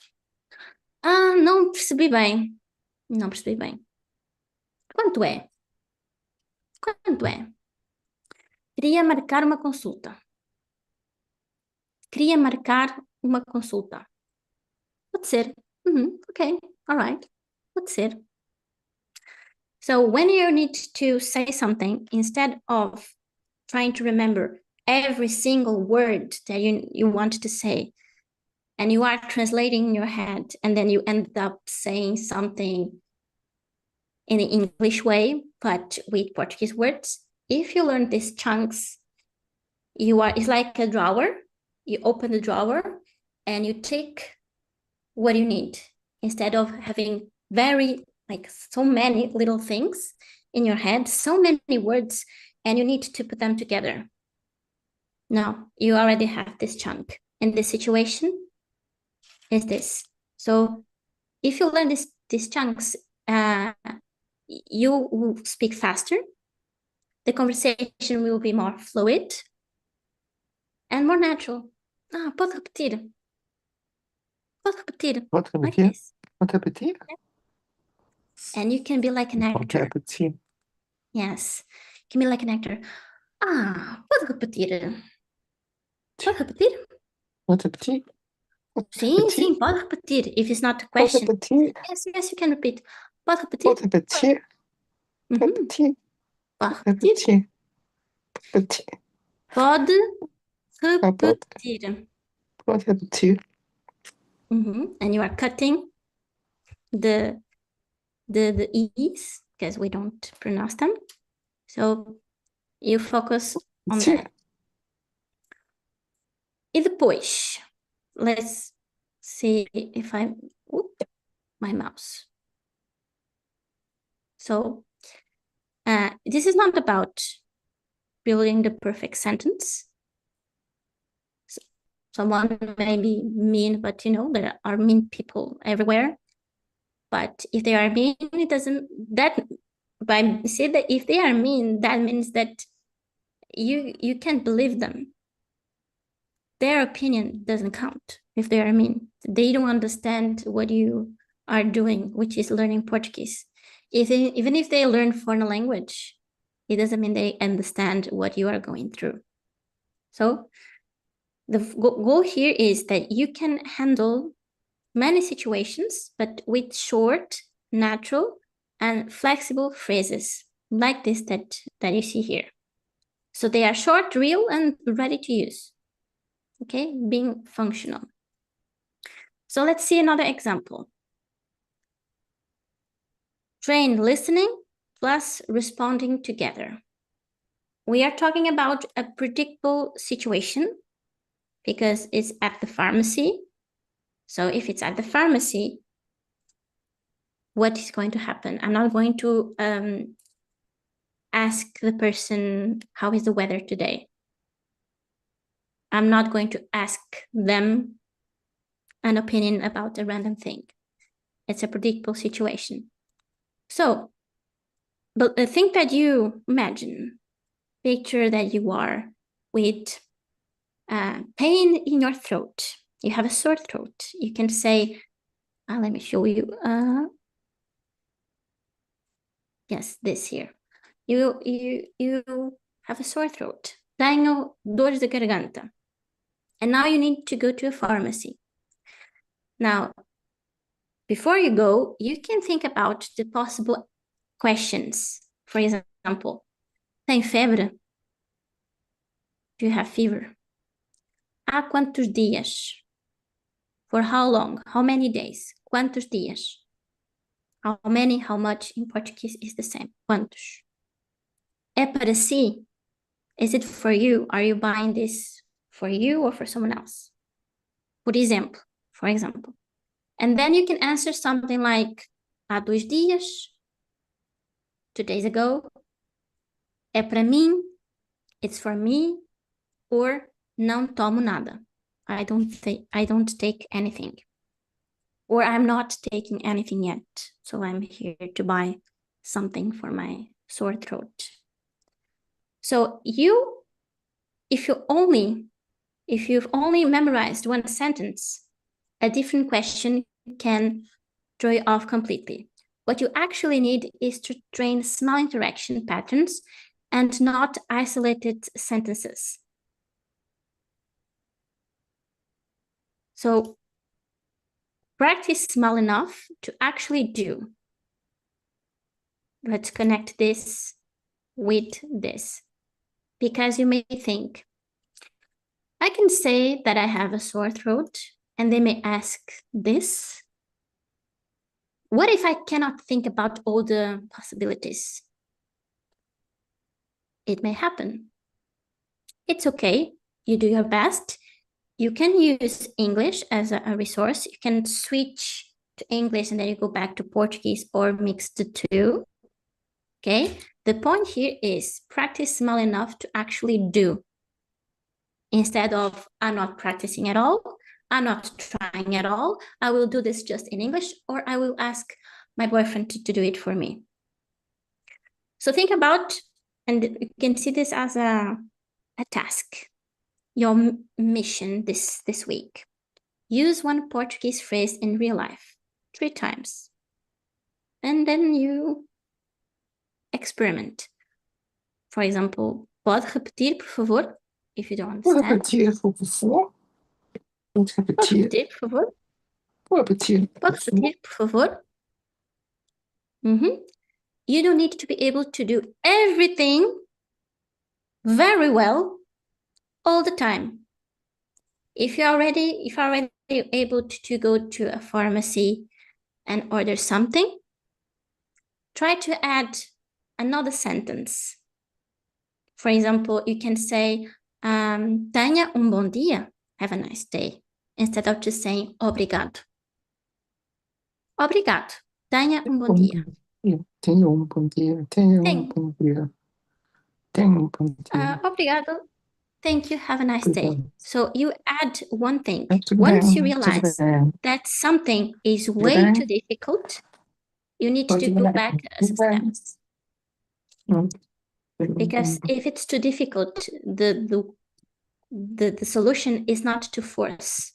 Não percebi bem. Não percebi bem. Quanto é? Quanto é? Queria marcar uma consulta. Queria marcar uma consulta. Pode ser. Okay, all right. Pode ser. So when you need to say something, instead of trying to remember every single word that you want to say, and you are translating in your head, and then you end up saying something in the English way, but with Portuguese words, if you learn these chunks, it's like a drawer. You open the drawer and you take what you need, instead of having so many little things in your head, so many words, and you need to put them together. No, you already have this chunk. And the situation is this. So if you learn these chunks, you will speak faster. The conversation will be more fluid and more natural. Pode repetir. Pode repetir. Pode Like repetir? this. Pode repetir? And you can be like an Pode actor. repetir. Yes. You can be like an actor. Pode repetir. Pode repetir? Pode repetir? Pode Sim, repetir? sim, pode repetir. If it's not a Pode question. repetir? Yes, you can repeat. Pode repetir? Pode repetir? Repetir? Pode repetir. Repetir? Pode Pode repetir. Pode repetir. And you are cutting the E's because we don't pronounce them. So you focus on that. E depois, let's see if my mouse. So this is not about building the perfect sentence. So, someone may be mean, but there are mean people everywhere. But if they are mean, it doesn't, by say that if they are mean, that means that you can't believe them. Their opinion doesn't count if they are mean. They don't understand what you are doing, which is learning Portuguese. Even if they learn foreign language, it doesn't mean they understand what you are going through. So the goal here is that you can handle many situations, but with short, natural, and flexible phrases like this that you see here. So they are short, real, and ready to use. Okay, being functional. So let's see another example. Train listening plus responding together. We are talking about a predictable situation because it's at the pharmacy. So if it's at the pharmacy, what is going to happen? I'm not going to ask the person, how is the weather today? I'm not going to ask them an opinion about a random thing. It's a predictable situation. So, but think that you imagine, picture that you are with pain in your throat. You have a sore throat. You can say, let me show you. Yes, this here. You have a sore throat. Tenho dores de garganta. And now you need to go to a pharmacy. Now, before you go, you can think about the possible questions. For example, tem febre? Do you have fever? Há quantos dias? For how long? How many days? Quantos dias? How many, how much in Portuguese is the same. Quantos? É para si? Is it for you? Are you buying this for you or for someone else? Por exemplo, for example. And then you can answer something like, há 2 dias, 2 days ago, é para mim, it's for me, or não tomo nada. I don't take anything. Or I'm not taking anything yet. So I'm here to buy something for my sore throat. So if you've only memorized one sentence, a different question can throw you off completely. What you actually need is to train small interaction patterns and not isolated sentences. So practice small enough to actually do. Let's connect this with this. Because you may think, I can say that I have a sore throat, and they may ask this. What if I cannot think about all the possibilities? It may happen. It's okay. You do your best. You can use English as a resource. You can switch to English and then you go back to Portuguese or mix the two. Okay? The point here is practice small enough to actually do. Instead of, I'm not practicing at all, I'm not trying at all, I will do this just in English, or I will ask my boyfriend to do it for me. So think about, and you can see this as a task, your mission this week. Use one Portuguese phrase in real life 3 times. And then you experiment. For example, pode repetir, por favor, if you don't understand. Pode repetir, por favor? Pode repetir. Pode repetir, por favor? Pode repetir, Pode repetir, por favor? You don't need to be able to do everything very well all the time. If you're already able to go to a pharmacy and order something, try to add another sentence. For example, you can say, tenha bom dia, have a nice day, instead of just saying obrigado. Obrigado, tenha bom dia. Tenha bom dia. Tenha bom dia. Tenha bom dia. Obrigado, thank you, have a nice day. So you add one thing. Tudo Once bem, you realize that something is way too difficult, you need to go back some steps. Because if it's too difficult, the solution is not to force.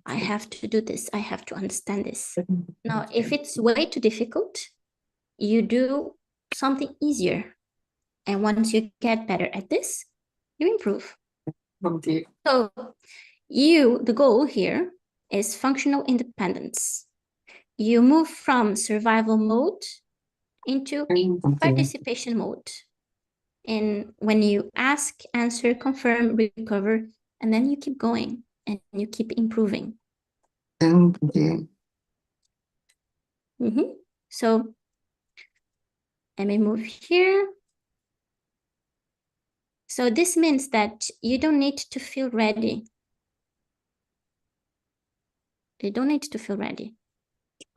I have to do this. I have to understand this. Now, if it's way too difficult, you do something easier. And once you get better at this, you improve. So the goal here is functional independence. You move from survival mode into participation mode. And when you ask, answer, confirm, recover, and then you keep going and you keep improving. So let me move here. So this means that you don't need to feel ready. You don't need to feel ready.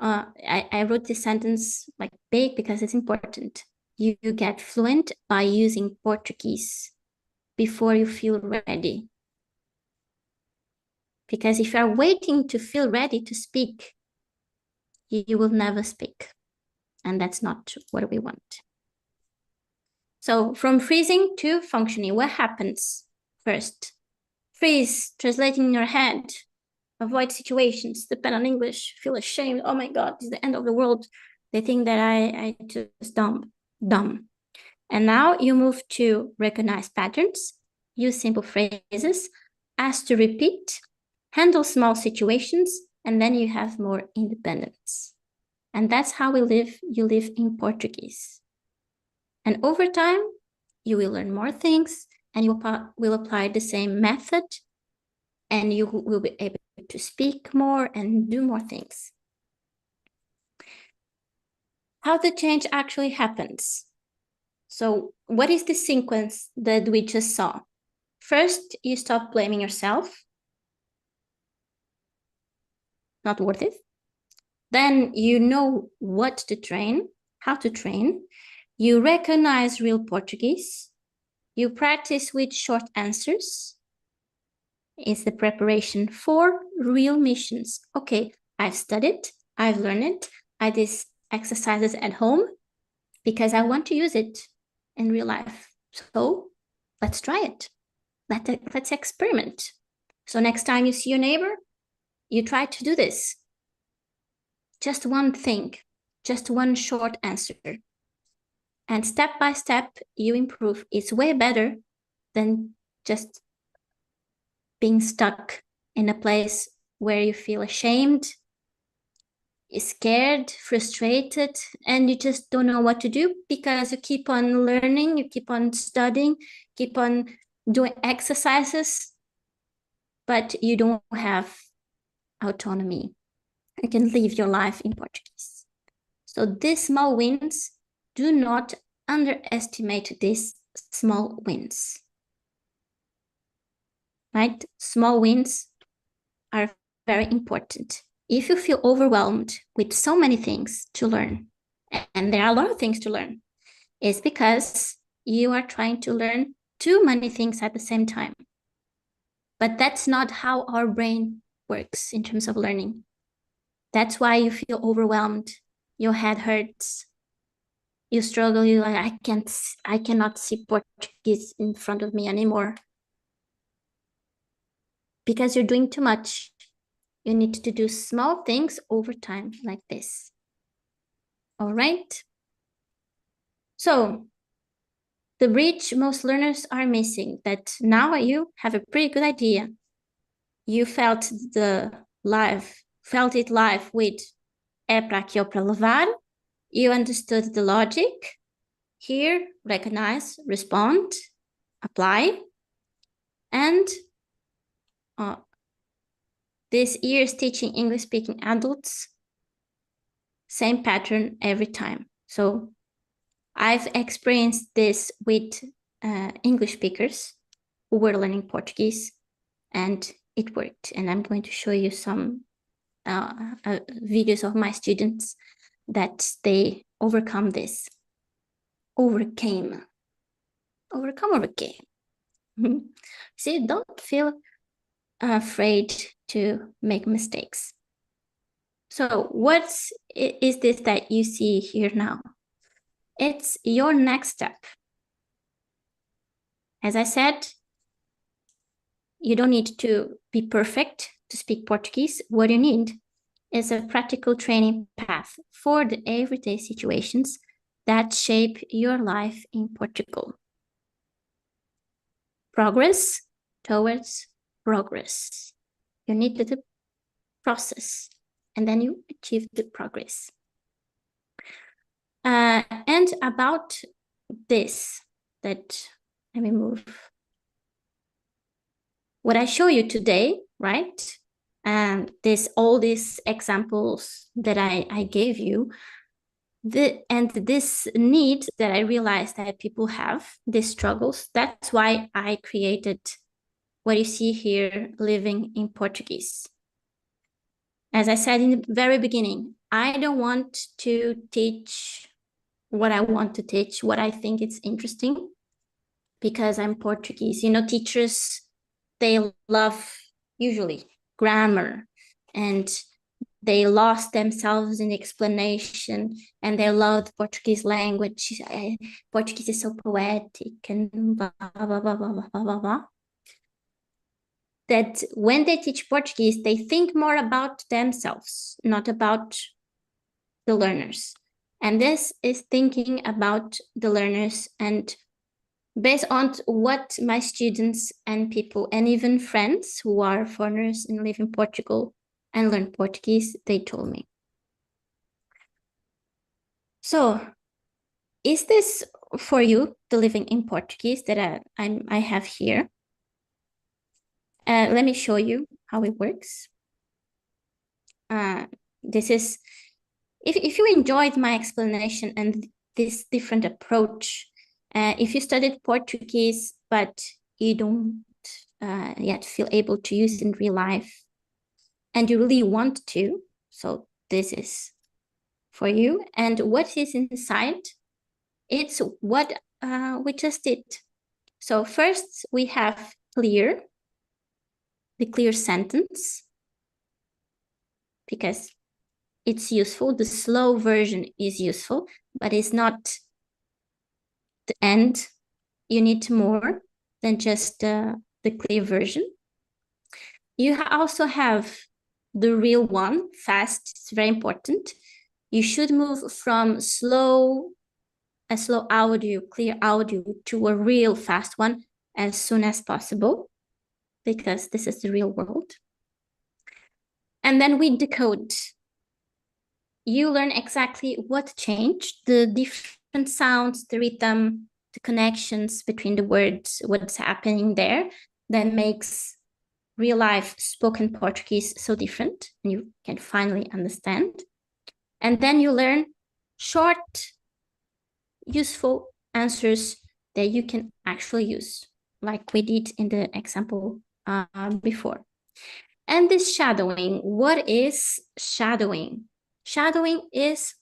I wrote this sentence like big because it's important. You get fluent by using Portuguese before you feel ready. Because if you are waiting to feel ready to speak, you will never speak. And that's not what we want. So from freezing to functioning, what happens first? Freeze, translating in your head, avoid situations, depend on English, feel ashamed. Oh my God, it's the end of the world. They think that I just dumb. And now you move to recognize patterns, use simple phrases, ask to repeat, handle small situations, and then you have more independence. And that's how you live in Portuguese. And over time, you will learn more things and you will apply the same method and you will be able to speak more and do more things. How the change actually happens. So what is the sequence that we just saw? First, you stop blaming yourself. Not worth it. Then you know what to train, how to train. You recognize real Portuguese. You practice with short answers. It's the preparation for real missions. Okay, I've studied, I've learned it. I did exercises at home because I want to use it in real life. So let's try it. Let's experiment. So next time you see your neighbor, you try to do this. Just one thing, just one short answer. And step by step, you improve. It's way better than just being stuck in a place where you feel ashamed, scared, frustrated, and you just don't know what to do because you keep on learning, you keep on studying, keep on doing exercises, but you don't have autonomy. You can live your life in Portuguese. So these small wins, do not underestimate these small wins. Right? Small wins are very important. If you feel overwhelmed with so many things to learn, and there are a lot of things to learn, it's because you are trying to learn too many things at the same time. But that's not how our brain works in terms of learning. That's why you feel overwhelmed, your head hurts, you struggle, you're like, I cannot see Portuguese in front of me anymore. Because you're doing too much. You need to do small things over time like this. All right. So the bridge most learners are missing, that now you have a pretty good idea. You felt it live with é para aqui ou para levar. You understood the logic. Here, recognize, respond, apply, and this year's teaching English-speaking adults, same pattern every time. So I've experienced this with English speakers who were learning Portuguese, and it worked. And I'm going to show you some videos of my students that they overcame. See, don't feel afraid to make mistakes. So what is this that you see here now? It's your next step. As I said, you don't need to be perfect to speak Portuguese. What you need is a practical training path for the everyday situations that shape your life in Portugal. Progress towards progress. You need the process, and then you achieve the progress. And about this, let me move. What I show you today, right? And all these examples that I gave you, and this need that I realized that people have, these struggles, that's why I created what you see here, Living in Portuguese. As I said in the very beginning, I don't want to teach what I want to teach, what I think it's interesting, because I'm Portuguese. You know, teachers, they love usually grammar, and they lost themselves in explanation, and they love the Portuguese language. Portuguese is so poetic and blah, blah, blah, blah, blah, blah, blah. That when they teach Portuguese, they think more about themselves, not about the learners. And this is thinking about the learners, and based on what my students and people and even friends who are foreigners and live in Portugal and learn Portuguese, they told me. So is this for you, the Living in Portuguese that I have here? Let me show you how it works. This is, if you enjoyed my explanation and this different approach, if you studied Portuguese, but you don't yet feel able to use it in real life, and you really want to, so this is for you. And what is inside? It's what we just did. So first we have clear, the clear sentence, because it's useful. The slow version is useful, but it's not the end. You need more than just the clear version. You also have the real one, fast. It's very important. You should move from a slow audio, clear audio, to a real fast one as soon as possible, because this is the real world. And then we decode. You learn exactly what changed, the different sounds, the rhythm, the connections between the words, what's happening there that makes real life spoken Portuguese so different, and you can finally understand. And then you learn short, useful answers that you can actually use, like we did in the example before. And this shadowing, what is shadowing? Shadowing is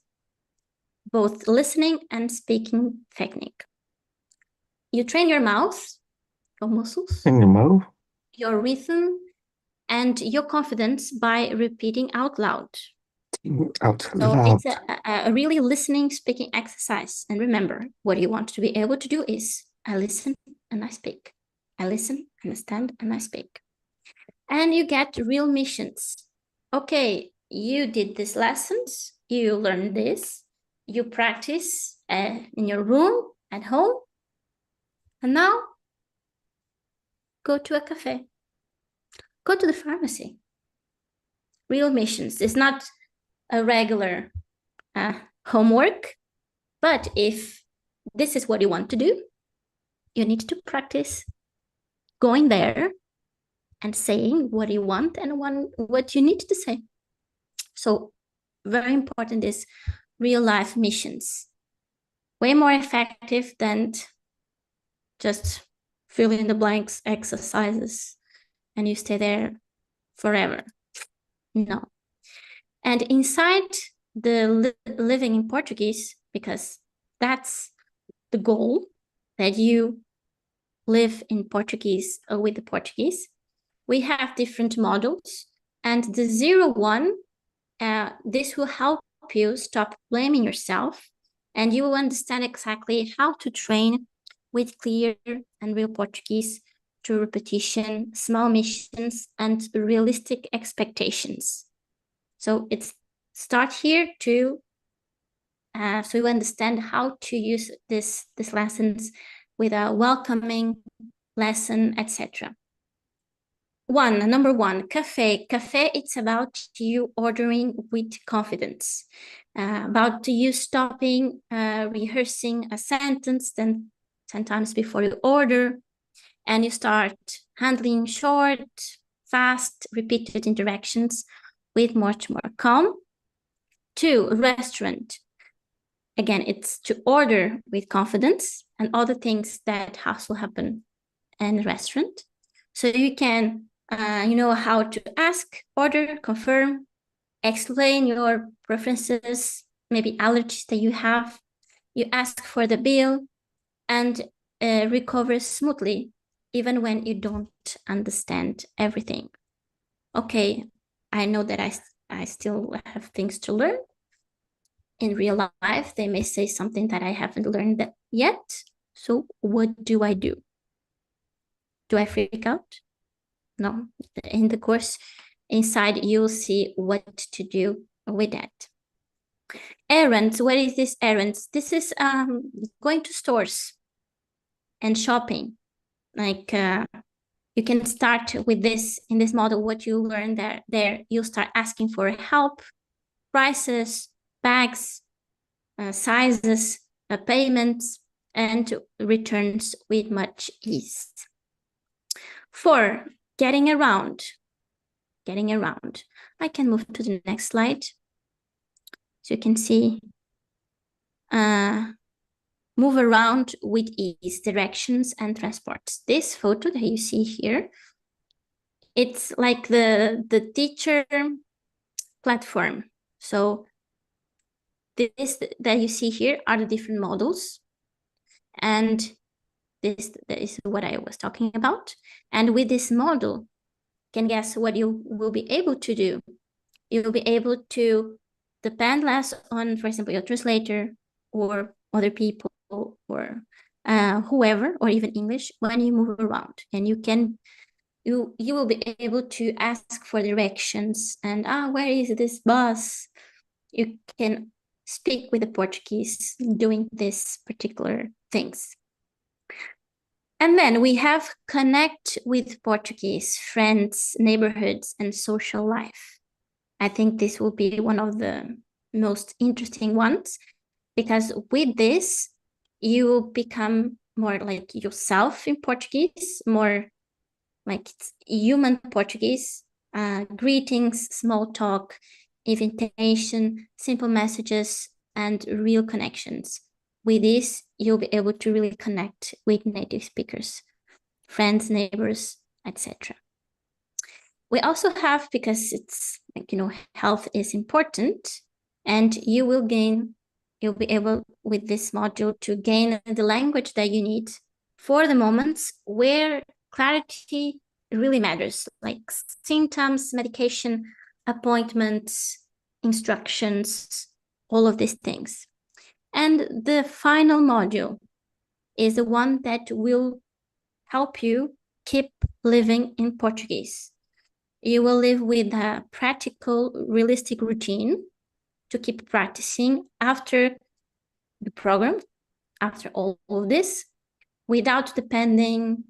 both listening and speaking technique. You train your mouth, your muscles, In your mouth, your rhythm, and your confidence by repeating out loud. out So loud. it's a really listening, speaking exercise. And remember, what you want to be able to do is I listen and I speak. I listen, understand, and I speak. And you get real missions. Okay, you did these lessons, you learned this, you practice in your room, at home, and now go to a cafe, go to the pharmacy. Real missions. It's not a regular homework, but if this is what you want to do, you need to practice going there and saying what you want and what you need to say. So very important is real life missions. Way more effective than just fill in the blanks exercises and you stay there forever. No. And inside the living in Portuguese, because that's the goal, that you live in Portuguese with the Portuguese, we have different models. And the 01, this will help you stop blaming yourself, and you will understand exactly how to train with clear and real Portuguese through repetition, small missions, and realistic expectations. So it's start here to so you understand how to use these lessons with a welcoming lesson, etc. Number one, café. Café, it's about you ordering with confidence, about you stopping, rehearsing a sentence, then 10 times before you order, and you start handling short, fast, repeated interactions with much more calm. 2, restaurant. Again, it's to order with confidence and all the things that has to happen in a restaurant. So you can, you know how to ask, order, confirm, explain your preferences, maybe allergies that you have. You ask for the bill and recover smoothly, even when you don't understand everything. Okay, I know that I still have things to learn. In real life, they may say something that I haven't learned that yet. So what do I do? Do I freak out? No. In the course inside, you'll see what to do with that. Errands. What is this errands? This is going to stores and shopping. Like you can start with this in this model. What you learn there, you'll start asking for help, prices, bags, sizes, payments, and returns with much ease. 4, getting around. Getting around. I can move to the next slide. So you can see, move around with ease, directions and transports. This photo that you see here, it's like the teacher platform. So this that you see here are the different models. And this is what I was talking about. And with this model, can guess what you will be able to do. You will be able to depend less on, for example, your translator or other people or whoever, or even English when you move around. And you will be able to ask for directions and where is this bus? You can speak with the Portuguese doing this particular things. And then we have connect with Portuguese, friends, neighborhoods, and social life. I think this will be one of the most interesting ones, because with this, you will become more like yourself in Portuguese, more like human Portuguese, greetings, small talk, invitation, simple messages, and real connections. With this, you'll be able to really connect with native speakers, friends, neighbors, etc. We also have, because it's like, health is important, and you'll be able with this module to gain the language that you need for the moments where clarity really matters, like symptoms, medication, appointments, instructions, all of these things. And the final module is the one that will help you keep living in Portuguese. You will live with a practical, realistic routine to keep practicing after the program, after all of this, without depending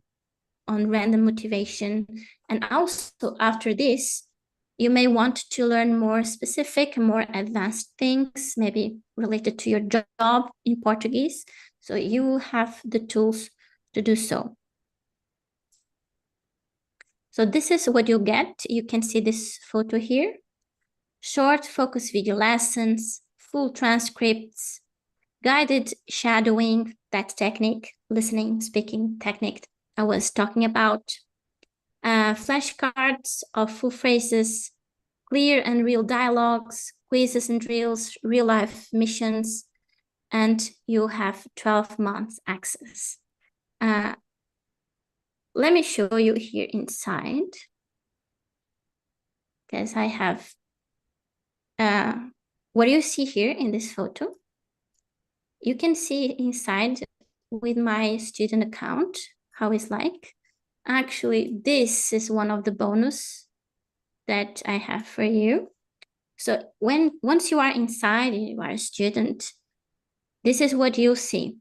on random motivation. And also after this, you may want to learn more specific, more advanced things, maybe related to your job in Portuguese. So you will have the tools to do so. So this is what you'll get. You can see this photo here. Short focus video lessons, full transcripts, guided shadowing, that technique, listening, speaking technique I was talking about, flashcards of full phrases, clear and real dialogues, quizzes and drills, real life missions, and you'll have 12 months access. Let me show you here inside, because I have, what you see here in this photo, you can see inside with my student account, how it's like. Actually, this is one of the bonus that I have for you. So once you are inside, you are a student, this is what you'll see.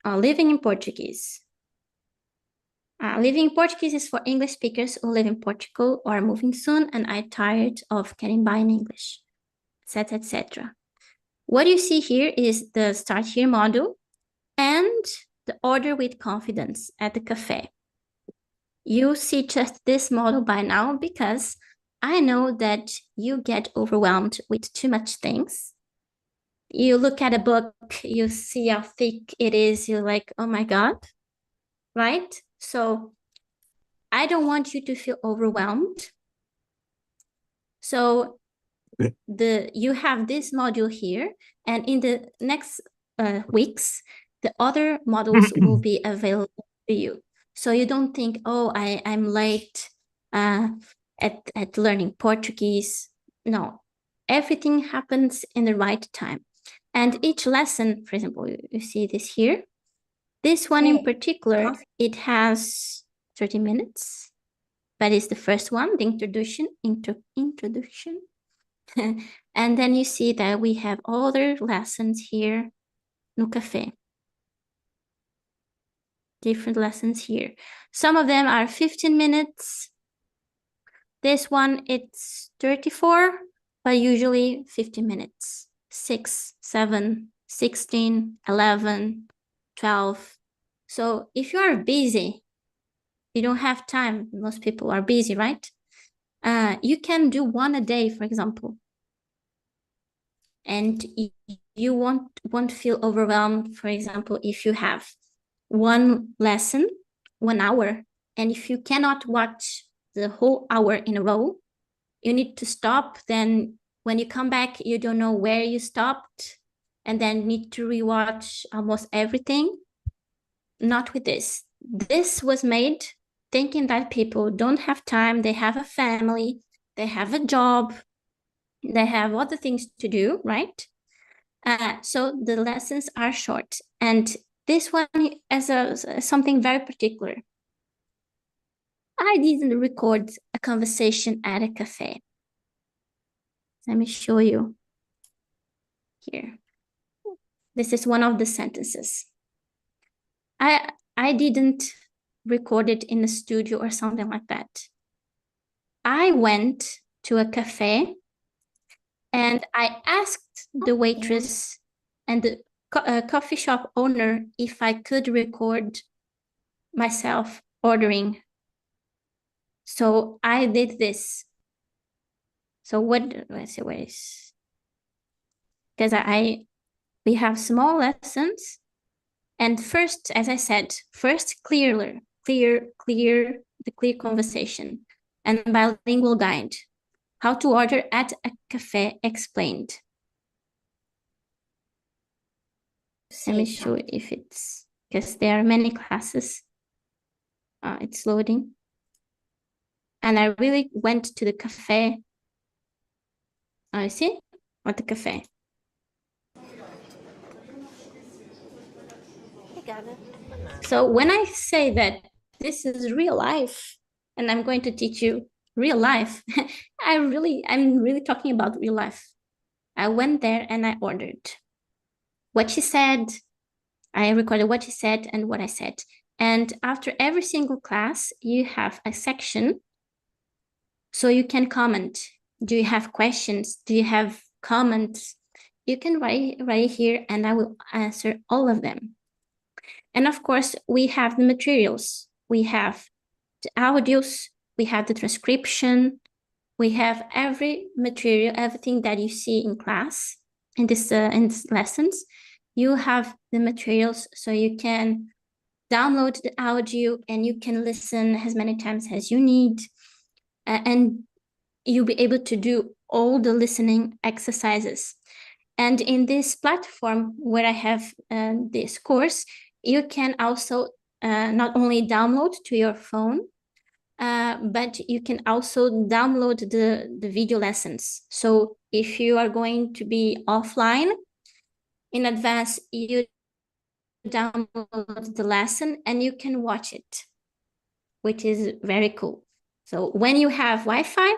Living in Portuguese. Living in Portuguese is for English speakers who live in Portugal or are moving soon and are tired of getting by in English, etc., etc. What you see here is the Start Here module and the Order with Confidence at the cafe. You see just this model by now because I know that you get overwhelmed with too much things. You look at a book, you see how thick it is, you're like, oh my God, right? So I don't want you to feel overwhelmed. So you have this module here, and in the next weeks, the other models will be available to you. So you don't think, oh, I'm late at learning Portuguese. No, everything happens in the right time. And each lesson, for example, you see this here. This one in particular, it has 30 minutes, but it's the first one, the introduction. And then you see that we have other lessons here no café. Different lessons here. Some of them are 15 minutes. This one, it's 34, but usually 50 minutes. 6, 7, 16, 11, 12. So if you are busy, you don't have time. Most people are busy, right? You can do one a day, for example. And you won't feel overwhelmed, for example, if you have one lesson, 1 hour, and if you cannot watch the whole hour in a row, you need to stop. Then when you come back, you don't know where you stopped, and then need to rewatch almost everything. Not with this. This was made thinking that people don't have time, they have a family, they have a job, they have other things to do, right? So the lessons are short. And this one is something very particular. I didn't record a conversation at a cafe. Let me show you here. This is one of the sentences. I didn't record it in a studio or something like that. I went to a cafe and I asked the waitress and the coffee shop owner if I could record myself ordering. So I did this. So let's see, where is, because we have small lessons. And first, as I said, clear the clear conversation and bilingual guide. How to order at a cafe explained. Let me show if it's, because there are many classes. It's loading. And I really went to the cafe. You see? At the cafe. So when I say that this is real life, and I'm going to teach you real life, I'm really talking about real life. I went there and I ordered what she said. I recorded what she said and what I said. And after every single class, you have a section so you can comment. Do you have questions? Do you have comments? You can write here and I will answer all of them. And of course, we have the materials. We have the audios, we have the transcription, we have every material, everything that you see in class, in these lessons. You have the materials, so you can download the audio and you can listen as many times as you need. And you'll be able to do all the listening exercises. And in this platform where I have this course, you can also not only download to your phone, but you can also download the video lessons. So if you are going to be offline, in advance, you download the lesson and you can watch it, which is very cool. So when you have Wi-Fi,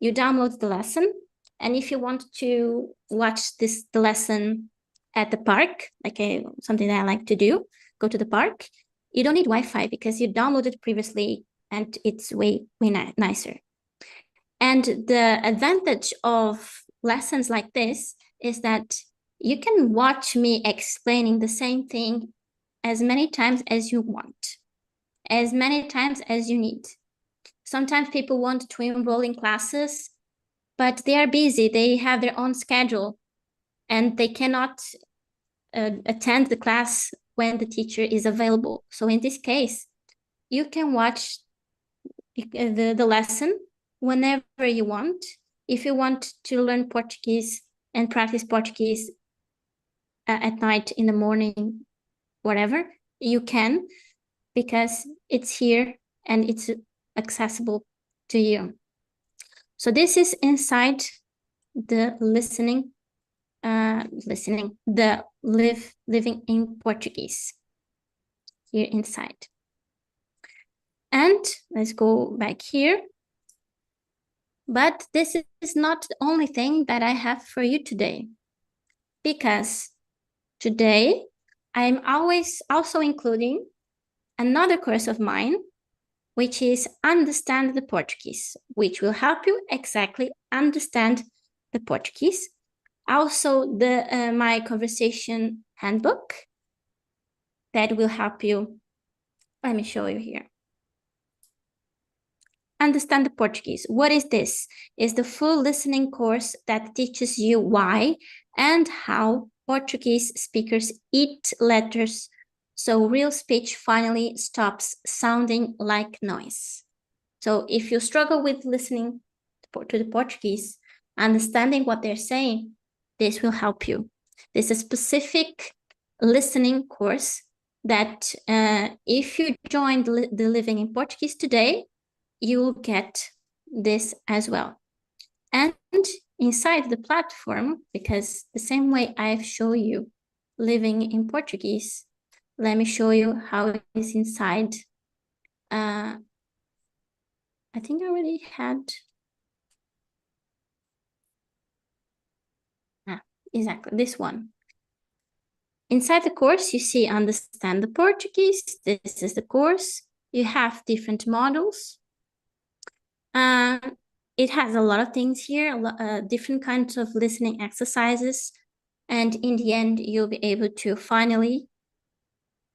you download the lesson. And if you want to watch the lesson at the park, like something that I like to do, go to the park, you don't need Wi-Fi because you downloaded previously and it's way nicer. And the advantage of lessons like this is that you can watch me explaining the same thing as many times as you want, as many times as you need. Sometimes people want to enroll in classes, but they are busy. They have their own schedule and they cannot attend the class when the teacher is available. So in this case, you can watch the lesson whenever you want. If you want to learn Portuguese and practice Portuguese at night, in the morning, whatever, you can, because it's here and it's accessible to you. So this is inside the living in Portuguese here inside. And let's go back here. But this is not the only thing that I have for you today, because today I'm always also including another course of mine, which is Understand the Portuguese, which will help you exactly understand the Portuguese. Also, my conversation handbook that will help you. Let me show you here. Understand the Portuguese. What is this? It's the full listening course that teaches you why and how Portuguese speakers eat letters so real speech finally stops sounding like noise. So if you struggle with listening to the Portuguese, understanding what they're saying, this will help you. This is a specific listening course that if you join the Living in Portuguese today, you will get this as well. And inside the platform, because the same way I've shown you Living in Portuguese, let me show you how it is inside. I think I already had. Exactly, this one. Inside the course, you see Understand the Portuguese. This is the course. You have different models. It has a lot of things here, different kinds of listening exercises. And in the end, you'll be able to finally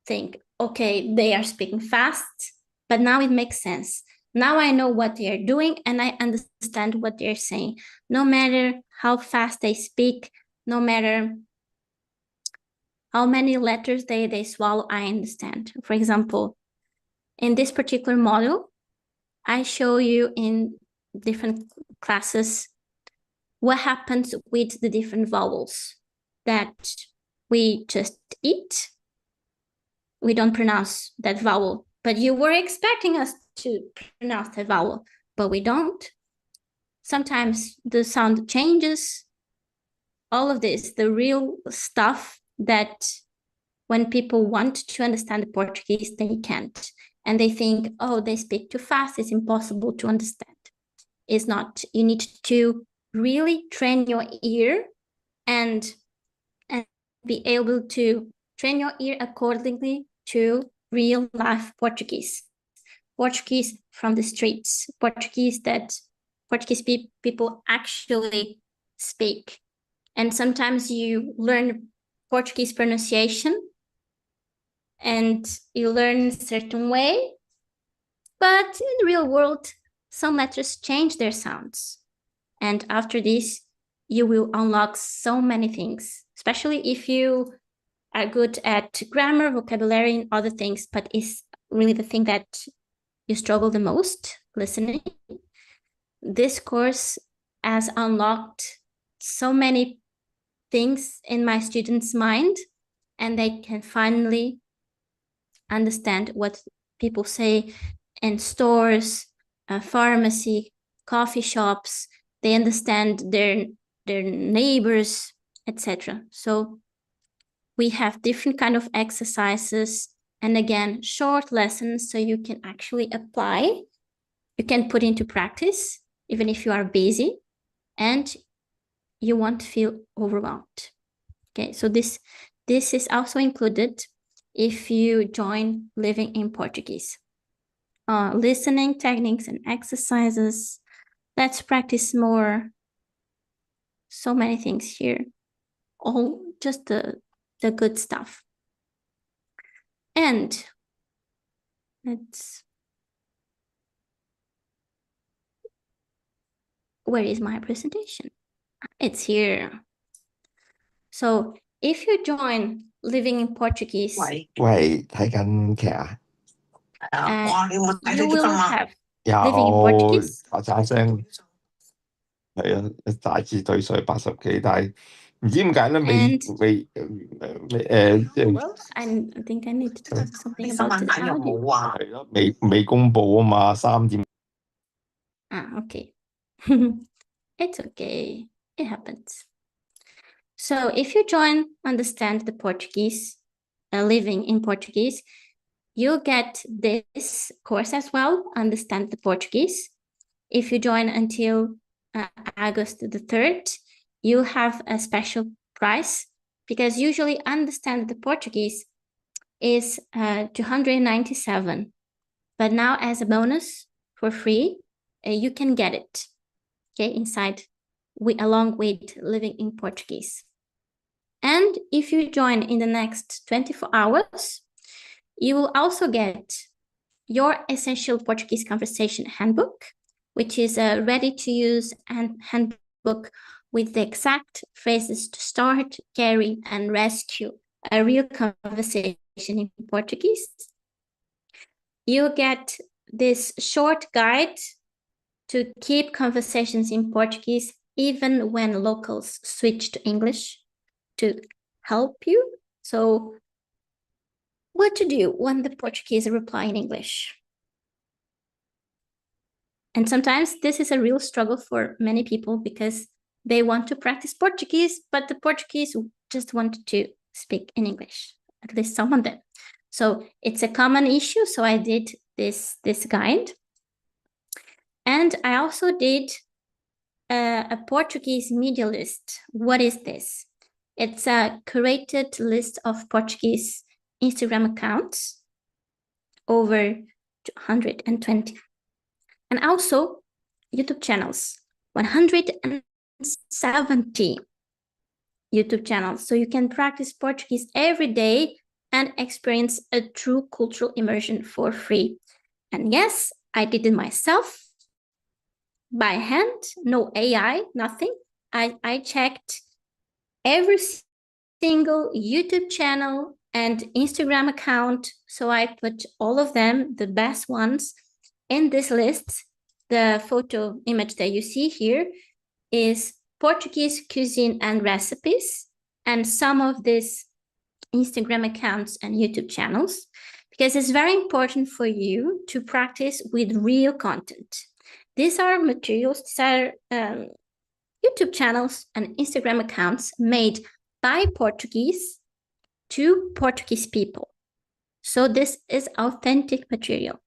think, okay, they are speaking fast, but now it makes sense. Now I know what they are doing and I understand what they're saying. No matter how fast they speak, no matter how many letters they swallow, I understand. For example, in this particular model, I show you in different classes what happens with the different vowels that we just eat. We don't pronounce that vowel, but you were expecting us to pronounce that vowel, but we don't. Sometimes the sound changes. All of this, the real stuff that when people want to understand the Portuguese, they can't. And they think, oh, they speak too fast, it's impossible to understand. It's not. You need to really train your ear and be able to train your ear accordingly to real life Portuguese. Portuguese from the streets, Portuguese that Portuguese people actually speak. And sometimes you learn Portuguese pronunciation and you learn a certain way, but in the real world, some letters change their sounds. And after this, you will unlock so many things, especially if you are good at grammar, vocabulary, and other things, but it's really the thing that you struggle the most, listening. This course has unlocked so many things in my students' mind, and they can finally understand what people say in stores, pharmacy, coffee shops. They understand their neighbors, etc. So we have different kind of exercises, and again, short lessons so you can actually apply. You can put into practice, even if you are busy and you won't feel overwhelmed. Okay, so this is also included if you join Living in Portuguese. Listening techniques and exercises. Let's practice more. So many things here. All just the good stuff. And where is my presentation? It's here. So if you join Living in Portuguese,喂，睇緊劇啊？you will have 有 Living in Portuguese. 喳聲，係啊，大致對上80幾，但係唔知點解咧，Well, I think I need to do something about the audio. 係咯，未公佈啊嘛，3點。Okay. It's okay. It happens. So if you join Understand the Portuguese, Living in Portuguese, you'll get this course as well, Understand the Portuguese. If you join until August the 3rd, you have a special price, because usually Understand the Portuguese is 297. But now as a bonus for free, you can get it, okay, inside, along with Living in Portuguese. And if you join in the next 24 hours, you will also get your Essential Portuguese Conversation Handbook, which is a ready-to-use handbook with the exact phrases to start, carry, and rescue a real conversation in Portuguese. You get this short guide to keep conversations in Portuguese even when locals switch to English, to help you. So what to do when the Portuguese reply in English. And sometimes this is a real struggle for many people because they want to practice Portuguese, but the Portuguese just want to speak in English, at least some of them. So it's a common issue. So I did this guide. And I also did a Portuguese media list. What is this? It's a curated list of Portuguese Instagram accounts, over 220. And also YouTube channels, 170 YouTube channels. So you can practice Portuguese every day and experience a true cultural immersion for free. And yes, I did it myself by hand, no AI, nothing. I checked every single YouTube channel and Instagram account. So I put all of them, the best ones, in this list. The photo image that you see here is Portuguese cuisine and recipes, and some of these Instagram accounts and YouTube channels, because it's very important for you to practice with real content. These are materials, these are YouTube channels and Instagram accounts made by Portuguese to Portuguese people. So this is authentic material.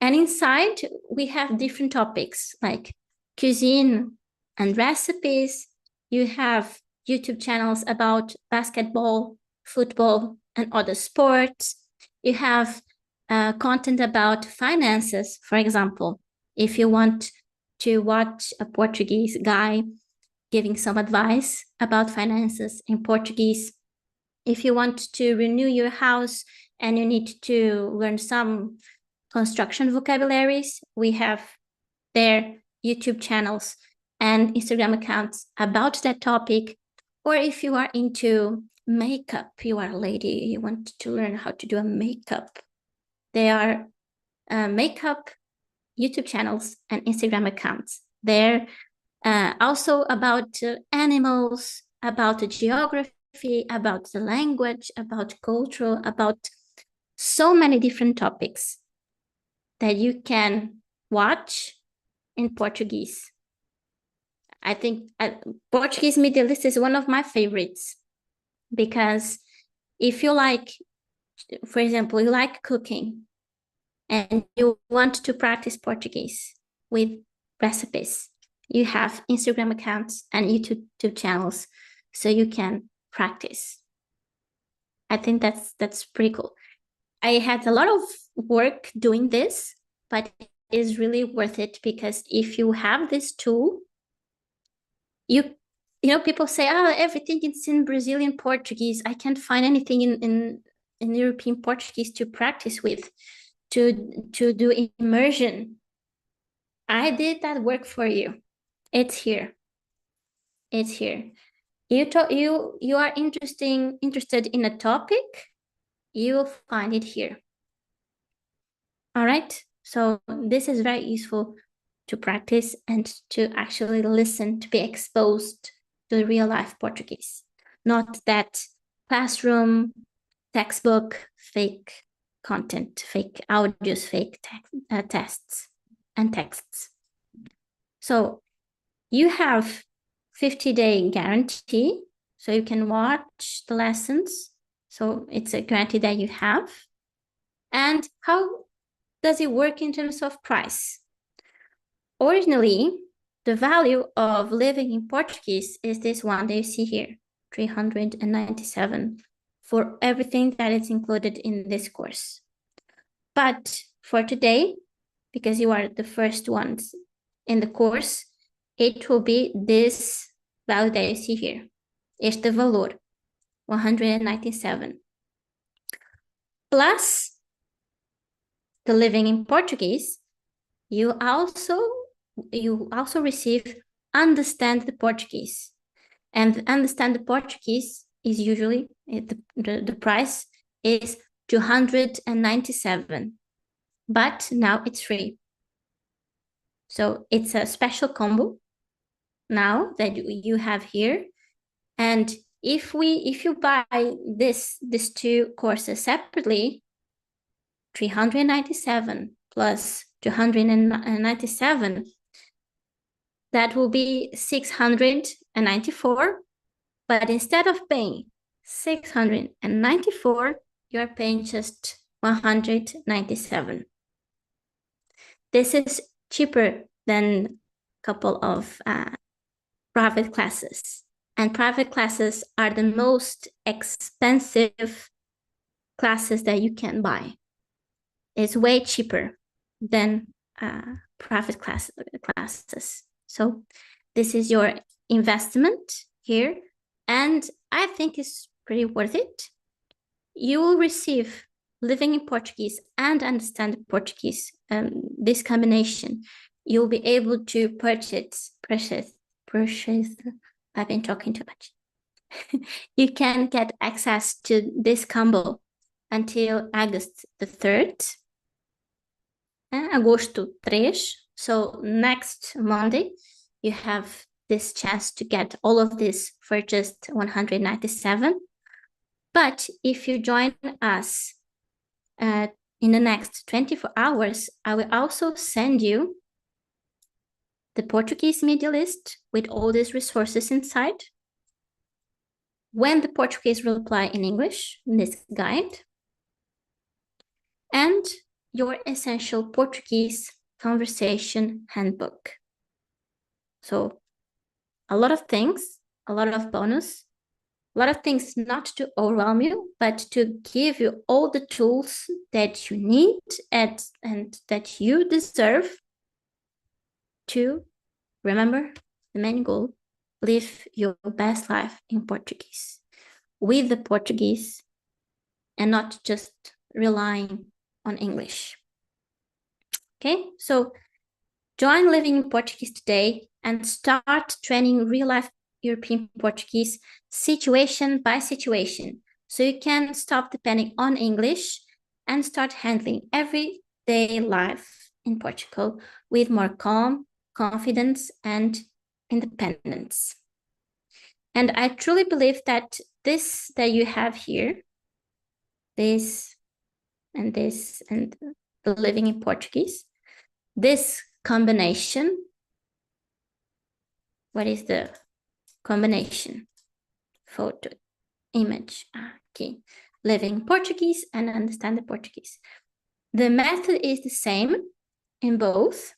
And inside, we have different topics like cuisine and recipes. You have YouTube channels about basketball, football, and other sports. You have content about finances, for example. If you want to watch a Portuguese guy giving some advice about finances in Portuguese, if you want to renew your house and you need to learn some construction vocabularies, we have their YouTube channels and Instagram accounts about that topic. Or if you are into makeup, you are a lady, you want to learn how to do a makeup, there are makeup YouTube channels and Instagram accounts. They're also about animals, about the geography, about the language, about culture, about so many different topics that you can watch in Portuguese. I think Portuguese Media List is one of my favorites because if you like, for example, you like cooking and you want to practice Portuguese with recipes, you have Instagram accounts and YouTube channels so you can practice. I think that's pretty cool. I had a lot of work doing this, but it is really worth it because if you have this tool, you know, people say, oh, everything is in Brazilian Portuguese. I can't find anything in European Portuguese to practice with, to do immersion. I did that work for you. It's here. It's here. You are interested in a topic, you will find it here. All right. So this is very useful to practice and to actually listen, to be exposed to real life Portuguese, not that classroom, textbook, fake content, fake audios, fake tests and texts. So you have 50-day guarantee, so you can watch the lessons. So it's a guarantee that you have. And how does it work in terms of price? Originally, the value of living in Portuguese is this one that you see here, 397, for everything that is included in this course. But for today, because you are the first ones in the course, it will be this value that you see here. Este valor, 197. Plus the living in Portuguese, you also receive understand the Portuguese. And understand the Portuguese is usually, the price is 297. But now it's free. So it's a special combo now that you have here. And if you buy these two courses separately, 397 plus 297, that will be 694. But instead of paying 694, you're paying just 197. This is cheaper than a couple of private classes. And private classes are the most expensive classes that you can buy. It's way cheaper than private classes. So this is your investment here. And I think it's pretty worth it. You will receive living in Portuguese and understand Portuguese, this combination. You'll be able to purchase, I've been talking too much. You can get access to this combo until August the 3rd. Agosto 3. So next Monday, you have this chance to get all of this for just 197. But if you join us in the next 24 hours, I will also send you the Portuguese media list with all these resources inside. When the Portuguese will apply in English, this guide, and your essential Portuguese conversation handbook. So a lot of things, a lot of bonus, a lot of things not to overwhelm you, but to give you all the tools that you need and that you deserve to remember the main goal, live your best life in Portuguese, with the Portuguese, and not just relying on English. Okay, so Join Living in Portuguese today and start training real-life European Portuguese situation by situation, so you can stop depending on English and start handling everyday life in Portugal with more calm, confidence, and independence. And I truly believe that this that you have here, this and this and the Living in Portuguese, this combination, what is the combination? Photo, image, okay. Living Portuguese and understand the Portuguese. The method is the same in both.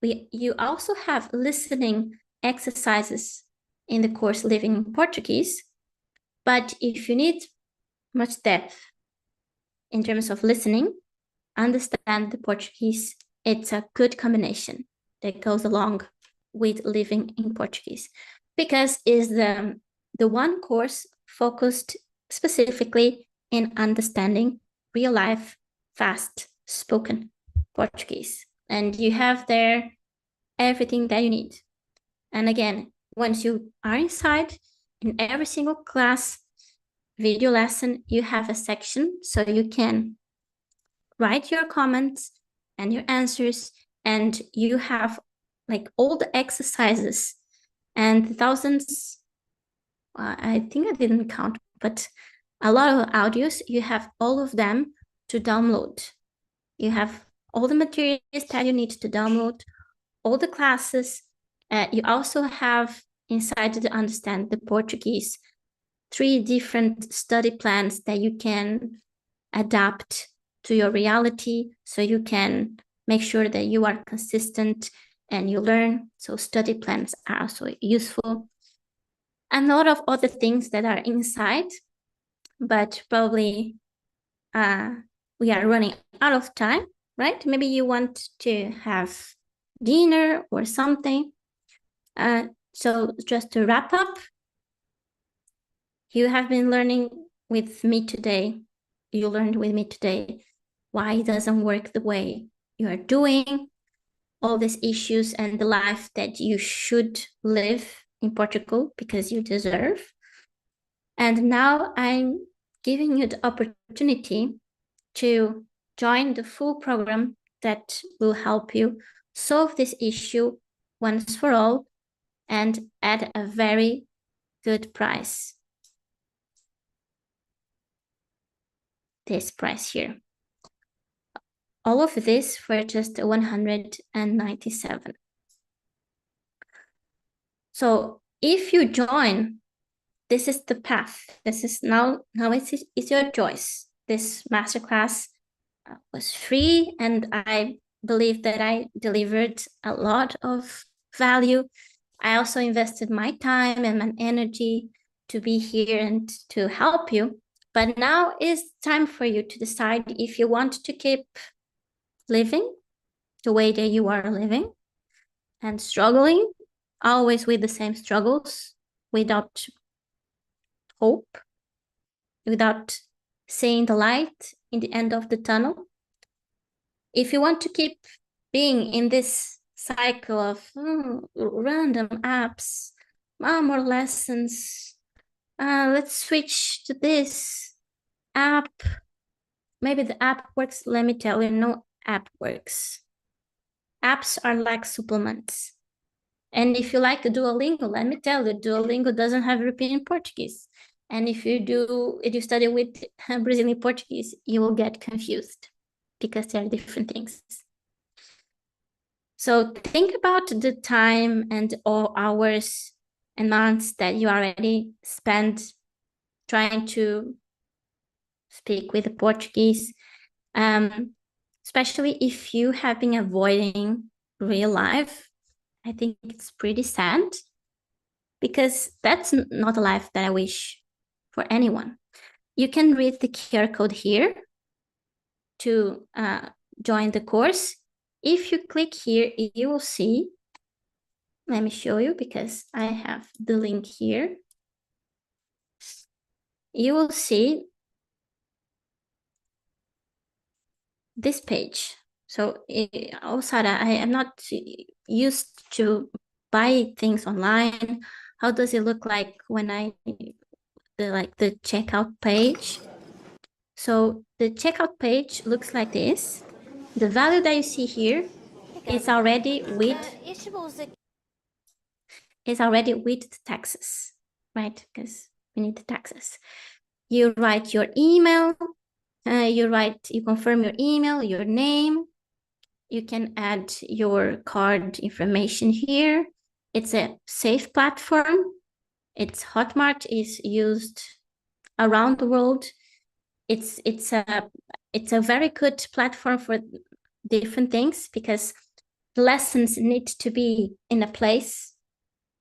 You also have listening exercises in the course Living in Portuguese, but if you need much depth in terms of listening, understand the Portuguese, it's a good combination that goes along with Living in Portuguese, because it's the one course focused specifically in understanding real life, fast spoken Portuguese. And you have there everything that you need. And again, once you are inside, in every single class, video lesson, you have a section so you can write your comments and your answers, and you have like all the exercises and thousands, I think I didn't count, but a lot of audios. You have all of them to download. You have all the materials that you need to download, all the classes. You also have, inside to understand the Portuguese, 3 different study plans that you can adapt to your reality, so you can make sure that you are consistent and you learn. So study plans are also useful. And a lot of other things that are inside, but probably we are running out of time, right? Maybe you want to have dinner or something. So just to wrap up, you have been learning with me today. You learned with me today why it doesn't work the way you are doing, all these issues, and the life that you should live in Portugal because you deserve. And now I'm giving you the opportunity to join the full program that will help you solve this issue once for all and at a very good price. This price here. All of this for just 197. So if you join, this is the path. This is now it's your choice. This masterclass was free, and I believe that I delivered a lot of value. I also invested my time and my energy to be here and to help you. But now is time for you to decide if you want to keep living the way that you are living and struggling, always with the same struggles, without hope, without seeing the light in the end of the tunnel. If you want to keep being in this cycle of random apps, more lessons, let's switch to this app. Maybe the app works. Let me tell you, no app works. Apps are like supplements. And if you like Duolingo, let me tell you, Duolingo doesn't have European Portuguese. And if you study with Brazilian Portuguese, you will get confused because they are different things. So think about the time and all hours and months that you already spent trying to speak with the Portuguese, especially if you have been avoiding real life. I think it's pretty sad, because that's not a life that I wish for anyone. You can read the QR code here to join the course. If you click here, you will see, let me show you because I have the link here. You will see this page. So, Sara, I am not used to buy things online. How does it look like when the checkout page? So the checkout page looks like this. The value that you see here is already with the taxes, right? Because we need the taxes. You write your email, you confirm your email, your name. You can add your card information here. It's a safe platform. Hotmart is used around the world. It's a very good platform for different things because lessons need to be in a place.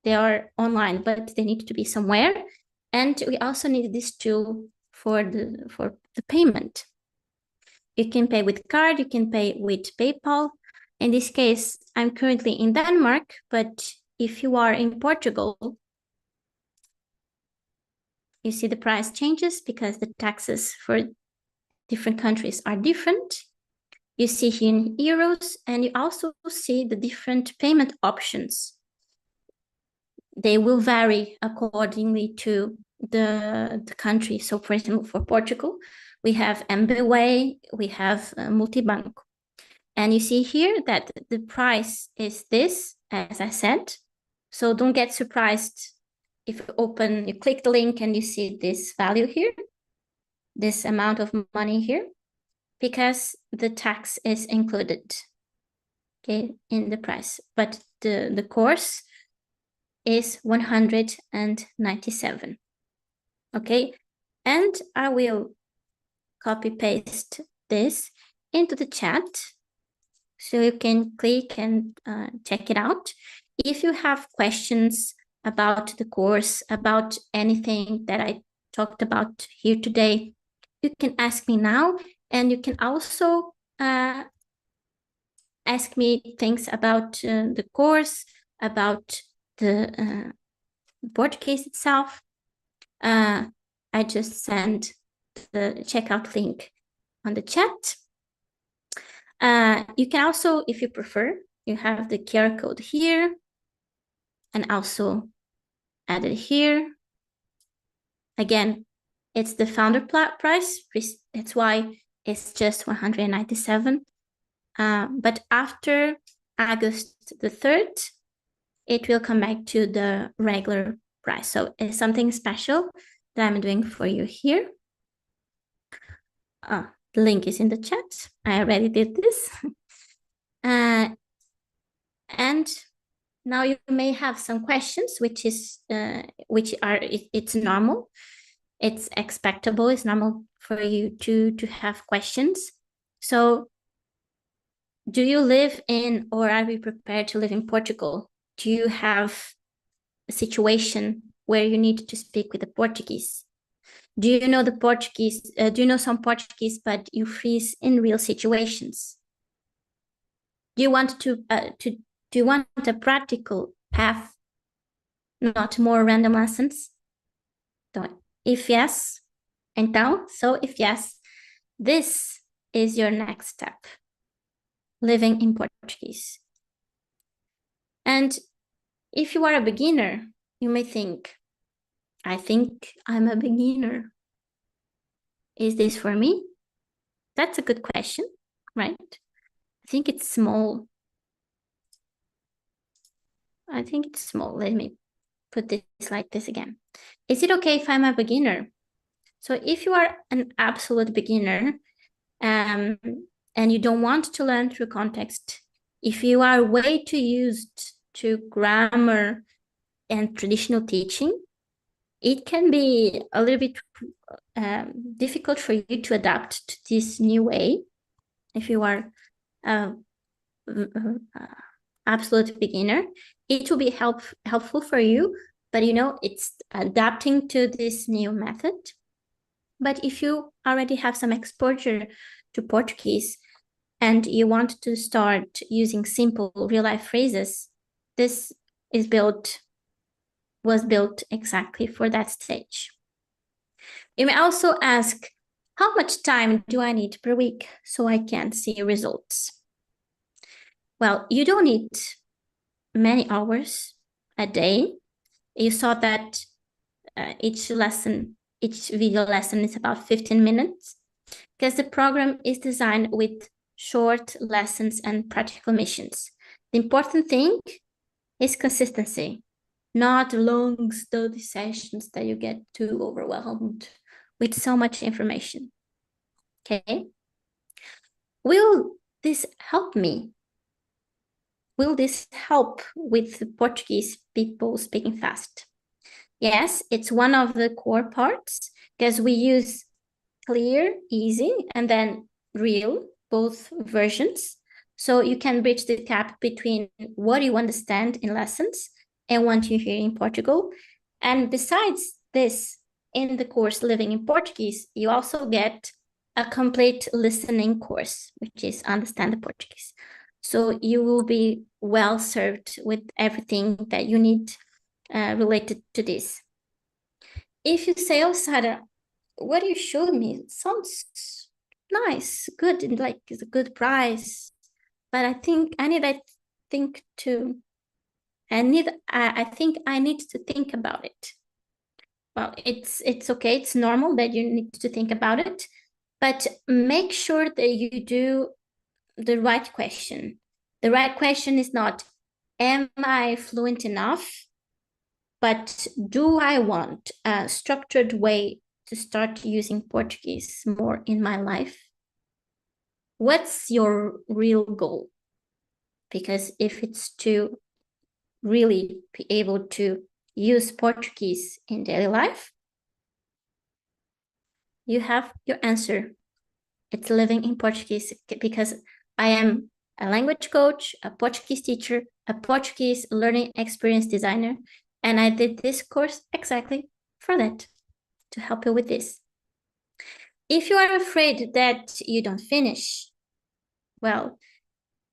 They are online, but they need to be somewhere. And we also need this tool for the payment. You can pay with card, you can pay with PayPal. In this case, I'm currently in Denmark, but if you are in Portugal, you see the price changes because the taxes for different countries are different. You see here in euros, and you also see the different payment options. They will vary accordingly to the country. So for example, for Portugal, we have MBWay, we have Multibanco. And you see here that the price is this, as I said. So don't get surprised if you click the link and you see this value here, this amount of money here, because the tax is included, okay, in the price. But the course is 197, okay? And I will copy paste this into the chat so you can click and check it out. If you have questions about the course, about anything that I talked about here today, you can ask me now, and you can also ask me things about the course, about the Portuguese itself. I just sent the checkout link on the chat. You can also, if you prefer, you have the QR code here and also add it here. Again, it's the founder price. That's why it's just 197. But after August the 3rd, it will come back to the regular price. So it's something special that I'm doing for you here. The link is in the chat. I already did this. And now you may have some questions, it's normal. It's expectable. It's normal for you to have questions. So do you live in, or are you prepared to live in Portugal? Do you have a situation where you need to speak with the Portuguese? Do you know the Portuguese? Do you know some Portuguese, but you freeze in real situations? Do you want do you want a practical path, not more random lessons? If yes, então, if yes, this is your next step, living in Portuguese. And if you are a beginner, you may think, I think I'm a beginner. Is this for me? That's a good question, right? I think it's small. Let me put this like this again. Is it okay if I'm a beginner? So if you are an absolute beginner and you don't want to learn through context, if you are way too used to grammar and traditional teaching, it can be a little bit difficult for you to adapt to this new way. If you are absolute beginner, it will be helpful for you, but it's adapting to this new method. But if you already have some exposure to Portuguese and you want to start using simple real-life phrases, this was built exactly for that stage. You may also ask, how much time do I need per week so I can see results? Well, you don't need many hours a day. You saw that each video lesson is about 15 minutes, because the program is designed with short lessons and practical missions. The important thing is consistency, not long study sessions that you get too overwhelmed with so much information. Okay? Will this help me? Will this help with Portuguese people speaking fast? Yes, it's one of the core parts, because we use clear, easy, and then real, both versions. So you can bridge the gap between what you understand in lessons and what you hear in Portugal. And besides this, in the course Living in Portuguese, you also get a complete listening course, which is Understand the Portuguese. So you will be well served with everything that you need related to this. If you say, oh, Sarah, what you showed me sounds nice, good, and like it's a good price, but I think I need to think about it. Well, it's okay, it's normal that you need to think about it, but make sure that you do the right question. The right question is not, am I fluent enough? But do I want a structured way to start using Portuguese more in my life? What's your real goal? Because if it's to really be able to use Portuguese in daily life, you have your answer. It's Living in Portuguese, because I am a language coach, a Portuguese teacher, a Portuguese learning experience designer, and I did this course exactly for that, to help you with this. If you are afraid that you don't finish, well,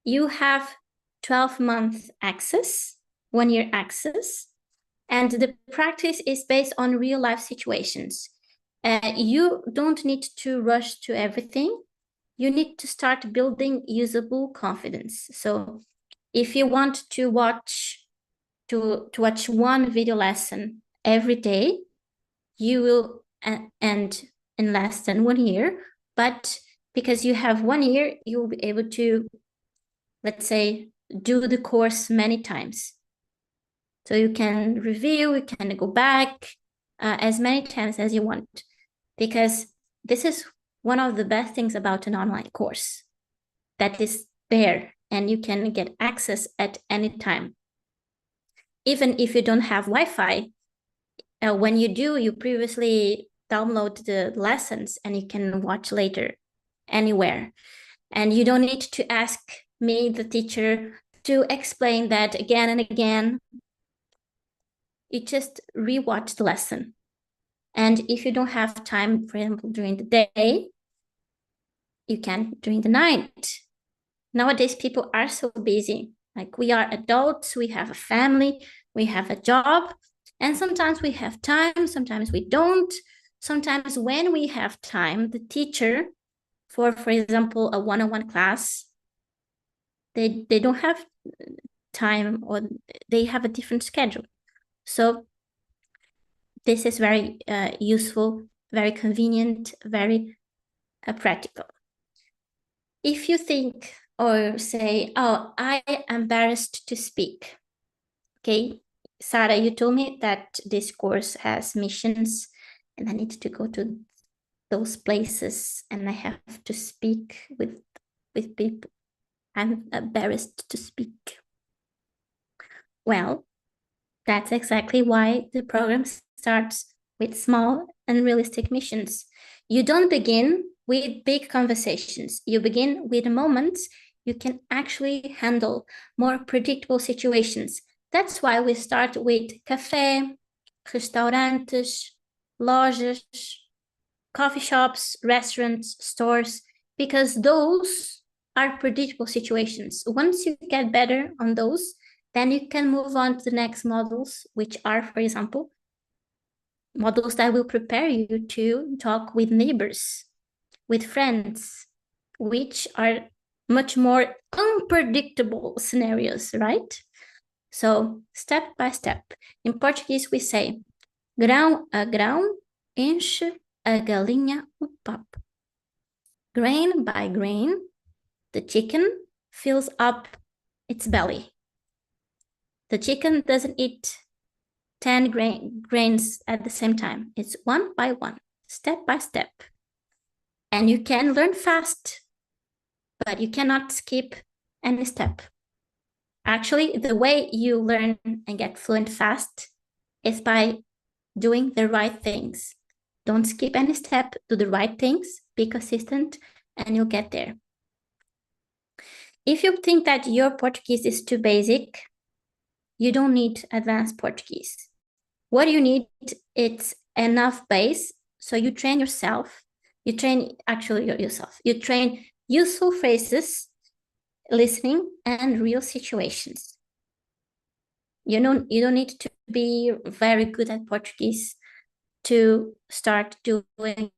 you have 12-month access, 1-year access, and the practice is based on real life situations. You don't need to rush to everything. You need to start building usable confidence. So if you want to watch one video lesson every day, you will end in less than 1 year. But because you have 1 year, you will be able to, let's say, do the course many times. So you can review, you can go back as many times as you want, because this is one of the best things about an online course, that is there and you can get access at any time. Even if you don't have Wi-Fi, when you do, you previously download the lessons and you can watch later anywhere. And you don't need to ask me, the teacher, to explain that again and again. You just rewatch the lesson. And if you don't have time, for example, during the day, you can during the night. Nowadays, people are so busy. Like, we are adults, we have a family, we have a job, and sometimes we have time, sometimes we don't. Sometimes when we have time, the teacher, for example, a one-on-one class, they don't have time, or they have a different schedule. So this is very useful, very convenient, very practical. If you think or say, oh, I am embarrassed to speak. Okay, Sarah, you told me that this course has missions and I need to go to those places and I have to speak with people. I'm embarrassed to speak. Well, that's exactly why the program starts with small and realistic missions. You don't begin with big conversations. You begin with moments you can actually handle, more predictable situations. That's why we start with café, restaurantes, lojas, coffee shops, restaurants, stores, because those are predictable situations. Once you get better on those, then you can move on to the next models, which are, for example, models that will prepare you to talk with neighbors, with friends, which are much more unpredictable scenarios, right? So, step by step. In Portuguese, we say, grão a grão enche a galinha o papo. Grain by grain, the chicken fills up its belly. The chicken doesn't eat 10 grains at the same time. It's one by one, step by step. And you can learn fast, but you cannot skip any step. Actually, the way you learn and get fluent fast is by doing the right things. Don't skip any step, do the right things, be consistent, and you'll get there. If you think that your Portuguese is too basic, you don't need advanced Portuguese. What you need is enough base, so you train yourself. You train yourself. You train useful phrases, listening, and real situations. You don't need to be very good at Portuguese to start doing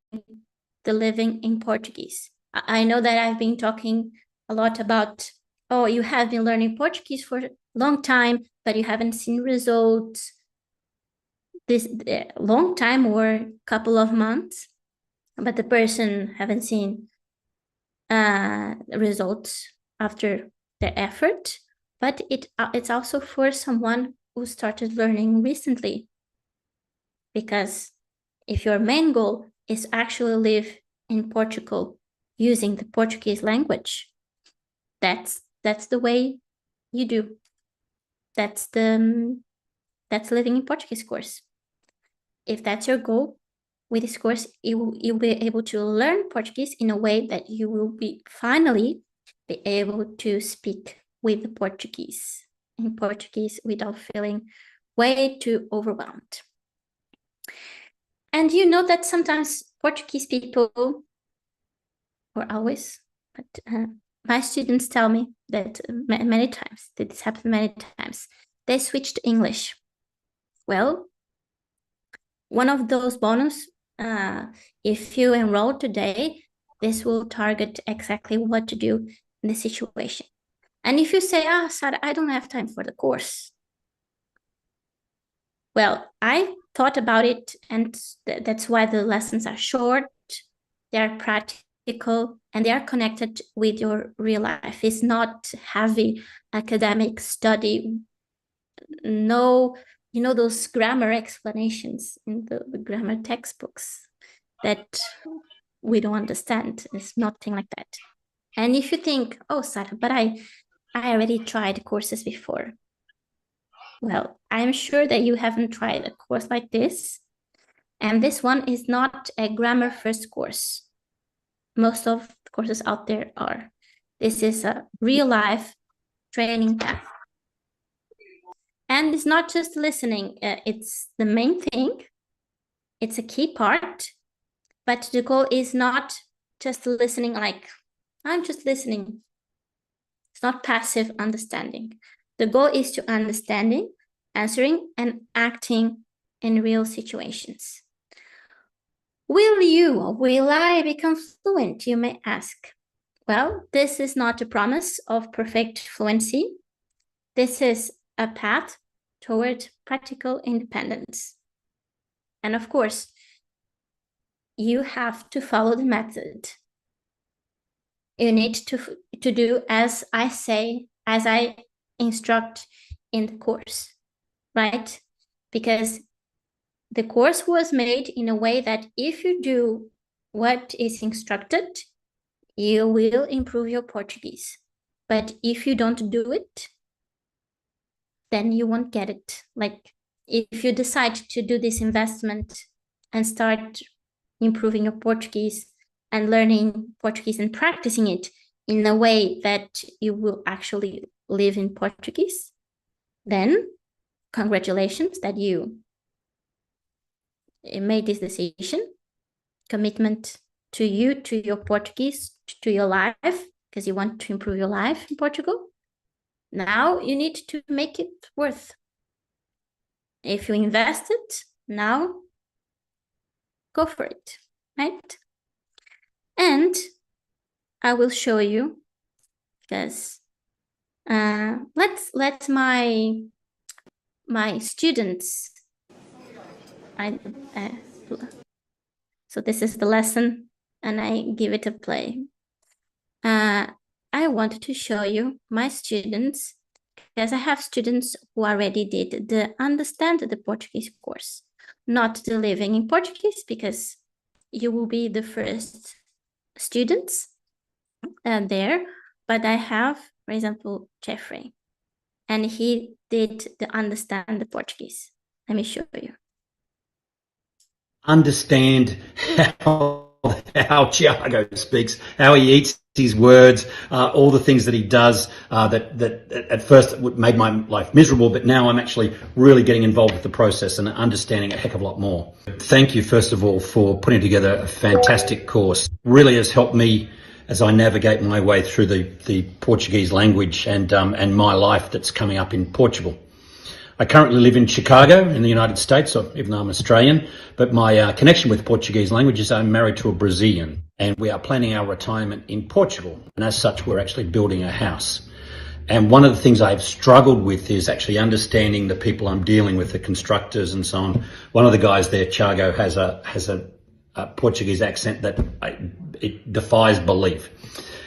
the living in Portuguese. I know that I've been talking a lot about, oh, you have been learning Portuguese for a long time, but you haven't seen results this long time or a couple of months, but the person haven't seen results after the effort. But it's also for someone who started learning recently, because if your main goal is actually live in Portugal using the Portuguese language, that's the way you do. That's living in Portuguese course. If that's your goal with this course, you'll be able to learn Portuguese in a way that you will finally be able to speak with the Portuguese in Portuguese without feeling way too overwhelmed. And you know that sometimes Portuguese people, or always, but my students tell me that many times, that this happened many times, they switch to English. Well, one of those bonus, if you enroll today, this will target exactly what to do in the situation. And if you say, Sarah, I don't have time for the course. Well, I thought about it, and that's why the lessons are short, they are practical, and they are connected with your real life. It's not heavy academic study. No, you know, those grammar explanations in the grammar textbooks that we don't understand. It's nothing like that. And if you think, oh, Sarah, but I already tried courses before. Well, I'm sure that you haven't tried a course like this. And this one is not a grammar first course. Most of the courses out there are. This is a real life training path. And it's not just listening. It's the main thing. It's a key part. But the goal is not just listening like, I'm just listening. It's not passive understanding. The goal is to understanding, answering, and acting in real situations. Will I become fluent, you may ask? Well, this is not a promise of perfect fluency. This is a path toward practical independence. And of course, you have to follow the method. You need to do as I say, as I instruct in the course, right? Because the course was made in a way that if you do what is instructed, you will improve your Portuguese. But if you don't do it, then you won't get it. Like if you decide to do this investment and start improving your Portuguese and learning Portuguese and practicing it in a way that you will actually live in Portuguese, then congratulations that you made this decision, commitment to you, to your Portuguese, to your life, because you want to improve your life in Portugal. Now you need to make it worth. If you invest it, now go for it, right? And I will show you because let's my students. So this is the lesson, and I give it a play. I wanted to show you my students, because I have students who already did the Understand the Portuguese course, not the Living in Portuguese, because you will be the first students there. But I have, for example, Jeffrey, and he did the Understand the Portuguese. Let me show you. Understand how Tiago speaks, how he eats his words, all the things that he does that at first made my life miserable, but now I'm actually really getting involved with the process and understanding a heck of a lot more. Thank you, first of all, for putting together a fantastic course. Really has helped me as I navigate my way through the Portuguese language and my life that's coming up in Portugal. I currently live in Chicago in the United States, even though I'm Australian, but my connection with Portuguese language is I'm married to a Brazilian, and we are planning our retirement in Portugal. And as such, we're actually building a house. And one of the things I've struggled with is actually understanding the people I'm dealing with, the constructors and so on. One of the guys there, Thiago, has a Portuguese accent that it defies belief.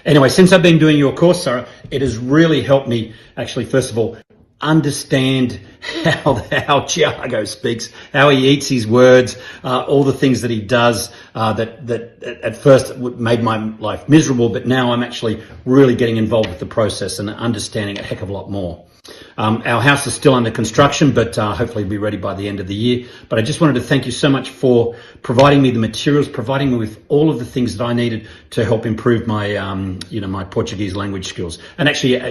Anyway, since I've been doing your course, Sarah, it has really helped me actually, first of all, understand how Tiago speaks, how he eats his words, all the things that he does that at first made my life miserable, but now I'm actually really getting involved with the process and understanding a heck of a lot more. Our house is still under construction, but hopefully it'll be ready by the end of the year. But I just wanted to thank you so much for providing me the materials, providing me with all of the things that I needed to help improve my, my Portuguese language skills, and actually,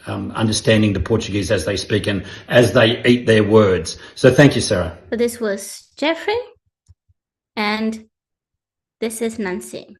understanding the Portuguese as they speak and as they eat their words. So thank you, Sarah. So this was Jeffrey, and this is Nancy.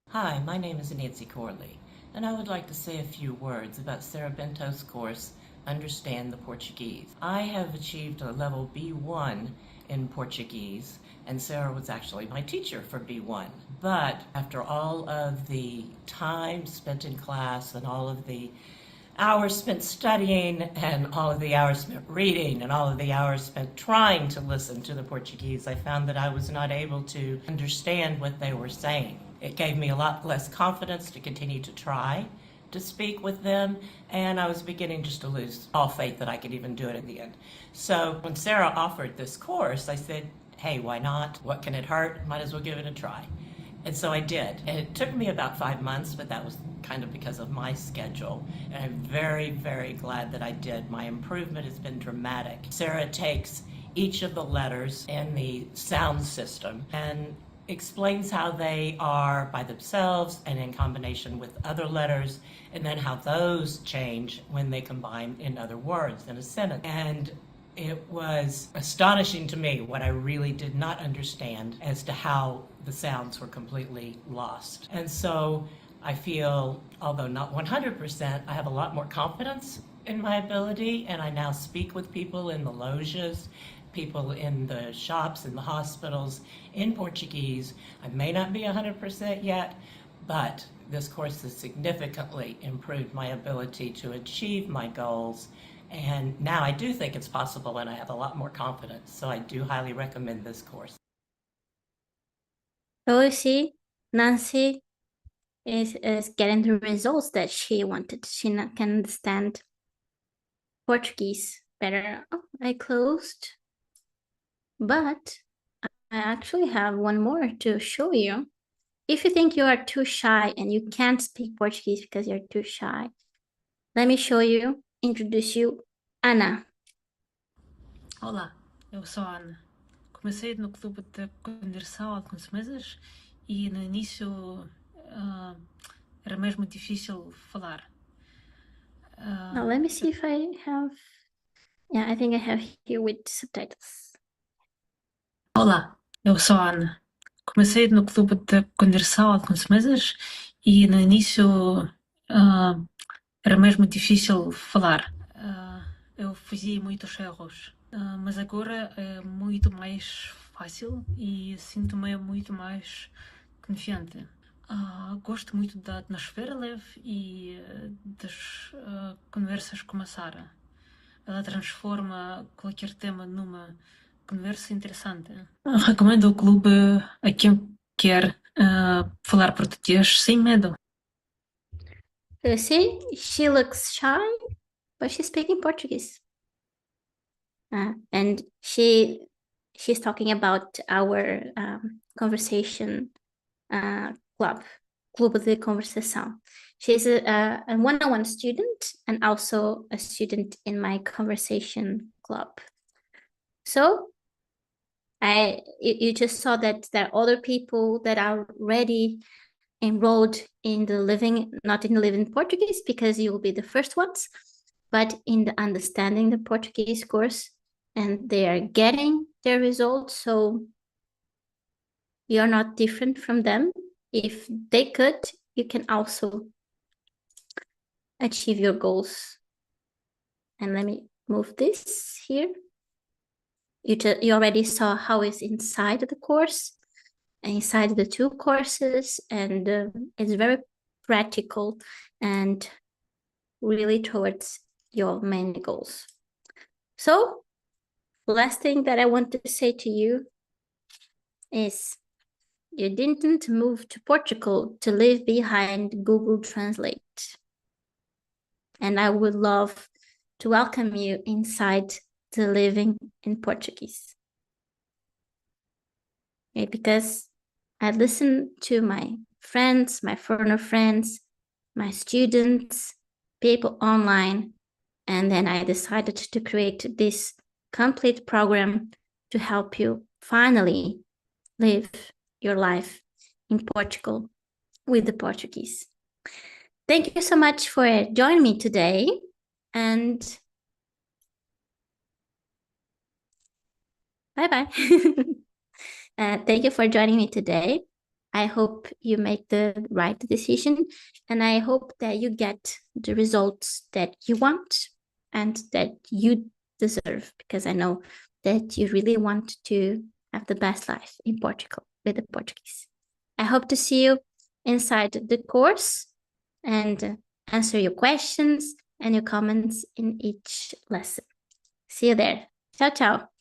Hi, my name is Nancy Corley, and I would like to say a few words about Sarah Bento's course, Understand the Portuguese. I have achieved a level B1 in Portuguese, and Sarah was actually my teacher for B1. But after all of the time spent in class and all of the hours spent studying and all of the hours spent reading and all of the hours spent trying to listen to the Portuguese, I found that I was not able to understand what they were saying. It gave me a lot less confidence to continue to try to speak with them, and I was beginning just to lose all faith that I could even do it in the end. So when Sarah offered this course, I said, hey, why not? What can it hurt? Might as well give it a try. And so I did. And it took me about 5 months, but that was kind of because of my schedule. And I'm very, very glad that I did. My improvement has been dramatic. Sarah takes each of the letters in the sound system and explains how they are by themselves and in combination with other letters, and then how those change when they combine in other words in a sentence. And it was astonishing to me what I really did not understand as to how the sounds were completely lost. And so I feel, although not 100%, I have a lot more confidence in my ability, and I now speak with people in the lojas, people in the shops, in the hospitals, in Portuguese. I may not be 100% yet, but this course has significantly improved my ability to achieve my goals. And now I do think it's possible, and I have a lot more confidence. So I do highly recommend this course. So you see, Nancy is getting the results that she wanted. She can understand Portuguese better. Oh, I closed. But I actually have one more to show you. If you think you are too shy and you can't speak Portuguese because you're too shy, let me show you, introduce you, Ana. Olá, eu sou a Ana. Comecei no clube de conversão há alguns meses e no início era mesmo difícil falar. Now let me see if I have... Yeah, I think I have here with subtitles. Olá, eu sou a Ana. Comecei no clube de conversão há alguns meses e no início era mesmo difícil falar. Eu fazia muitos erros, mas agora é muito mais fácil e sinto-me muito mais confiante. Gosto muito da atmosfera leve e das conversas com a Sara. Ela transforma qualquer tema numa conversa interessante. Recomendo o clube a quem quer falar português sem medo. You see, she looks shy, but she's speaking Portuguese. And she's talking about our conversation club, Clube de Conversação. She's a one-on-one student and also a student in my conversation club. So you just saw that there are other people that are already enrolled in the not in the living Portuguese, because you will be the first ones, but in the understanding the Portuguese course, and they are getting their results. So you're not different from them. If they could, you can also achieve your goals. And let me move this here. You already saw how it's inside the course, inside the two courses, and it's very practical and really towards your main goals. So, last thing that I want to say to you is you didn't move to Portugal to leave behind Google Translate. And I would love to welcome you inside the Living in Portuguese. Okay, because I listen to my friends, my foreigner friends, my students, people online, and then I decided to create this complete program to help you finally live your life in Portugal with the Portuguese. Thank you so much for joining me today, and bye-bye. Thank you for joining me today. I hope you make the right decision, and I hope that you get the results that you want and that you deserve, because I know that you really want to have the best life in Portugal with the Portuguese. I hope to see you inside the course and answer your questions and your comments in each lesson. See you there. Ciao, ciao.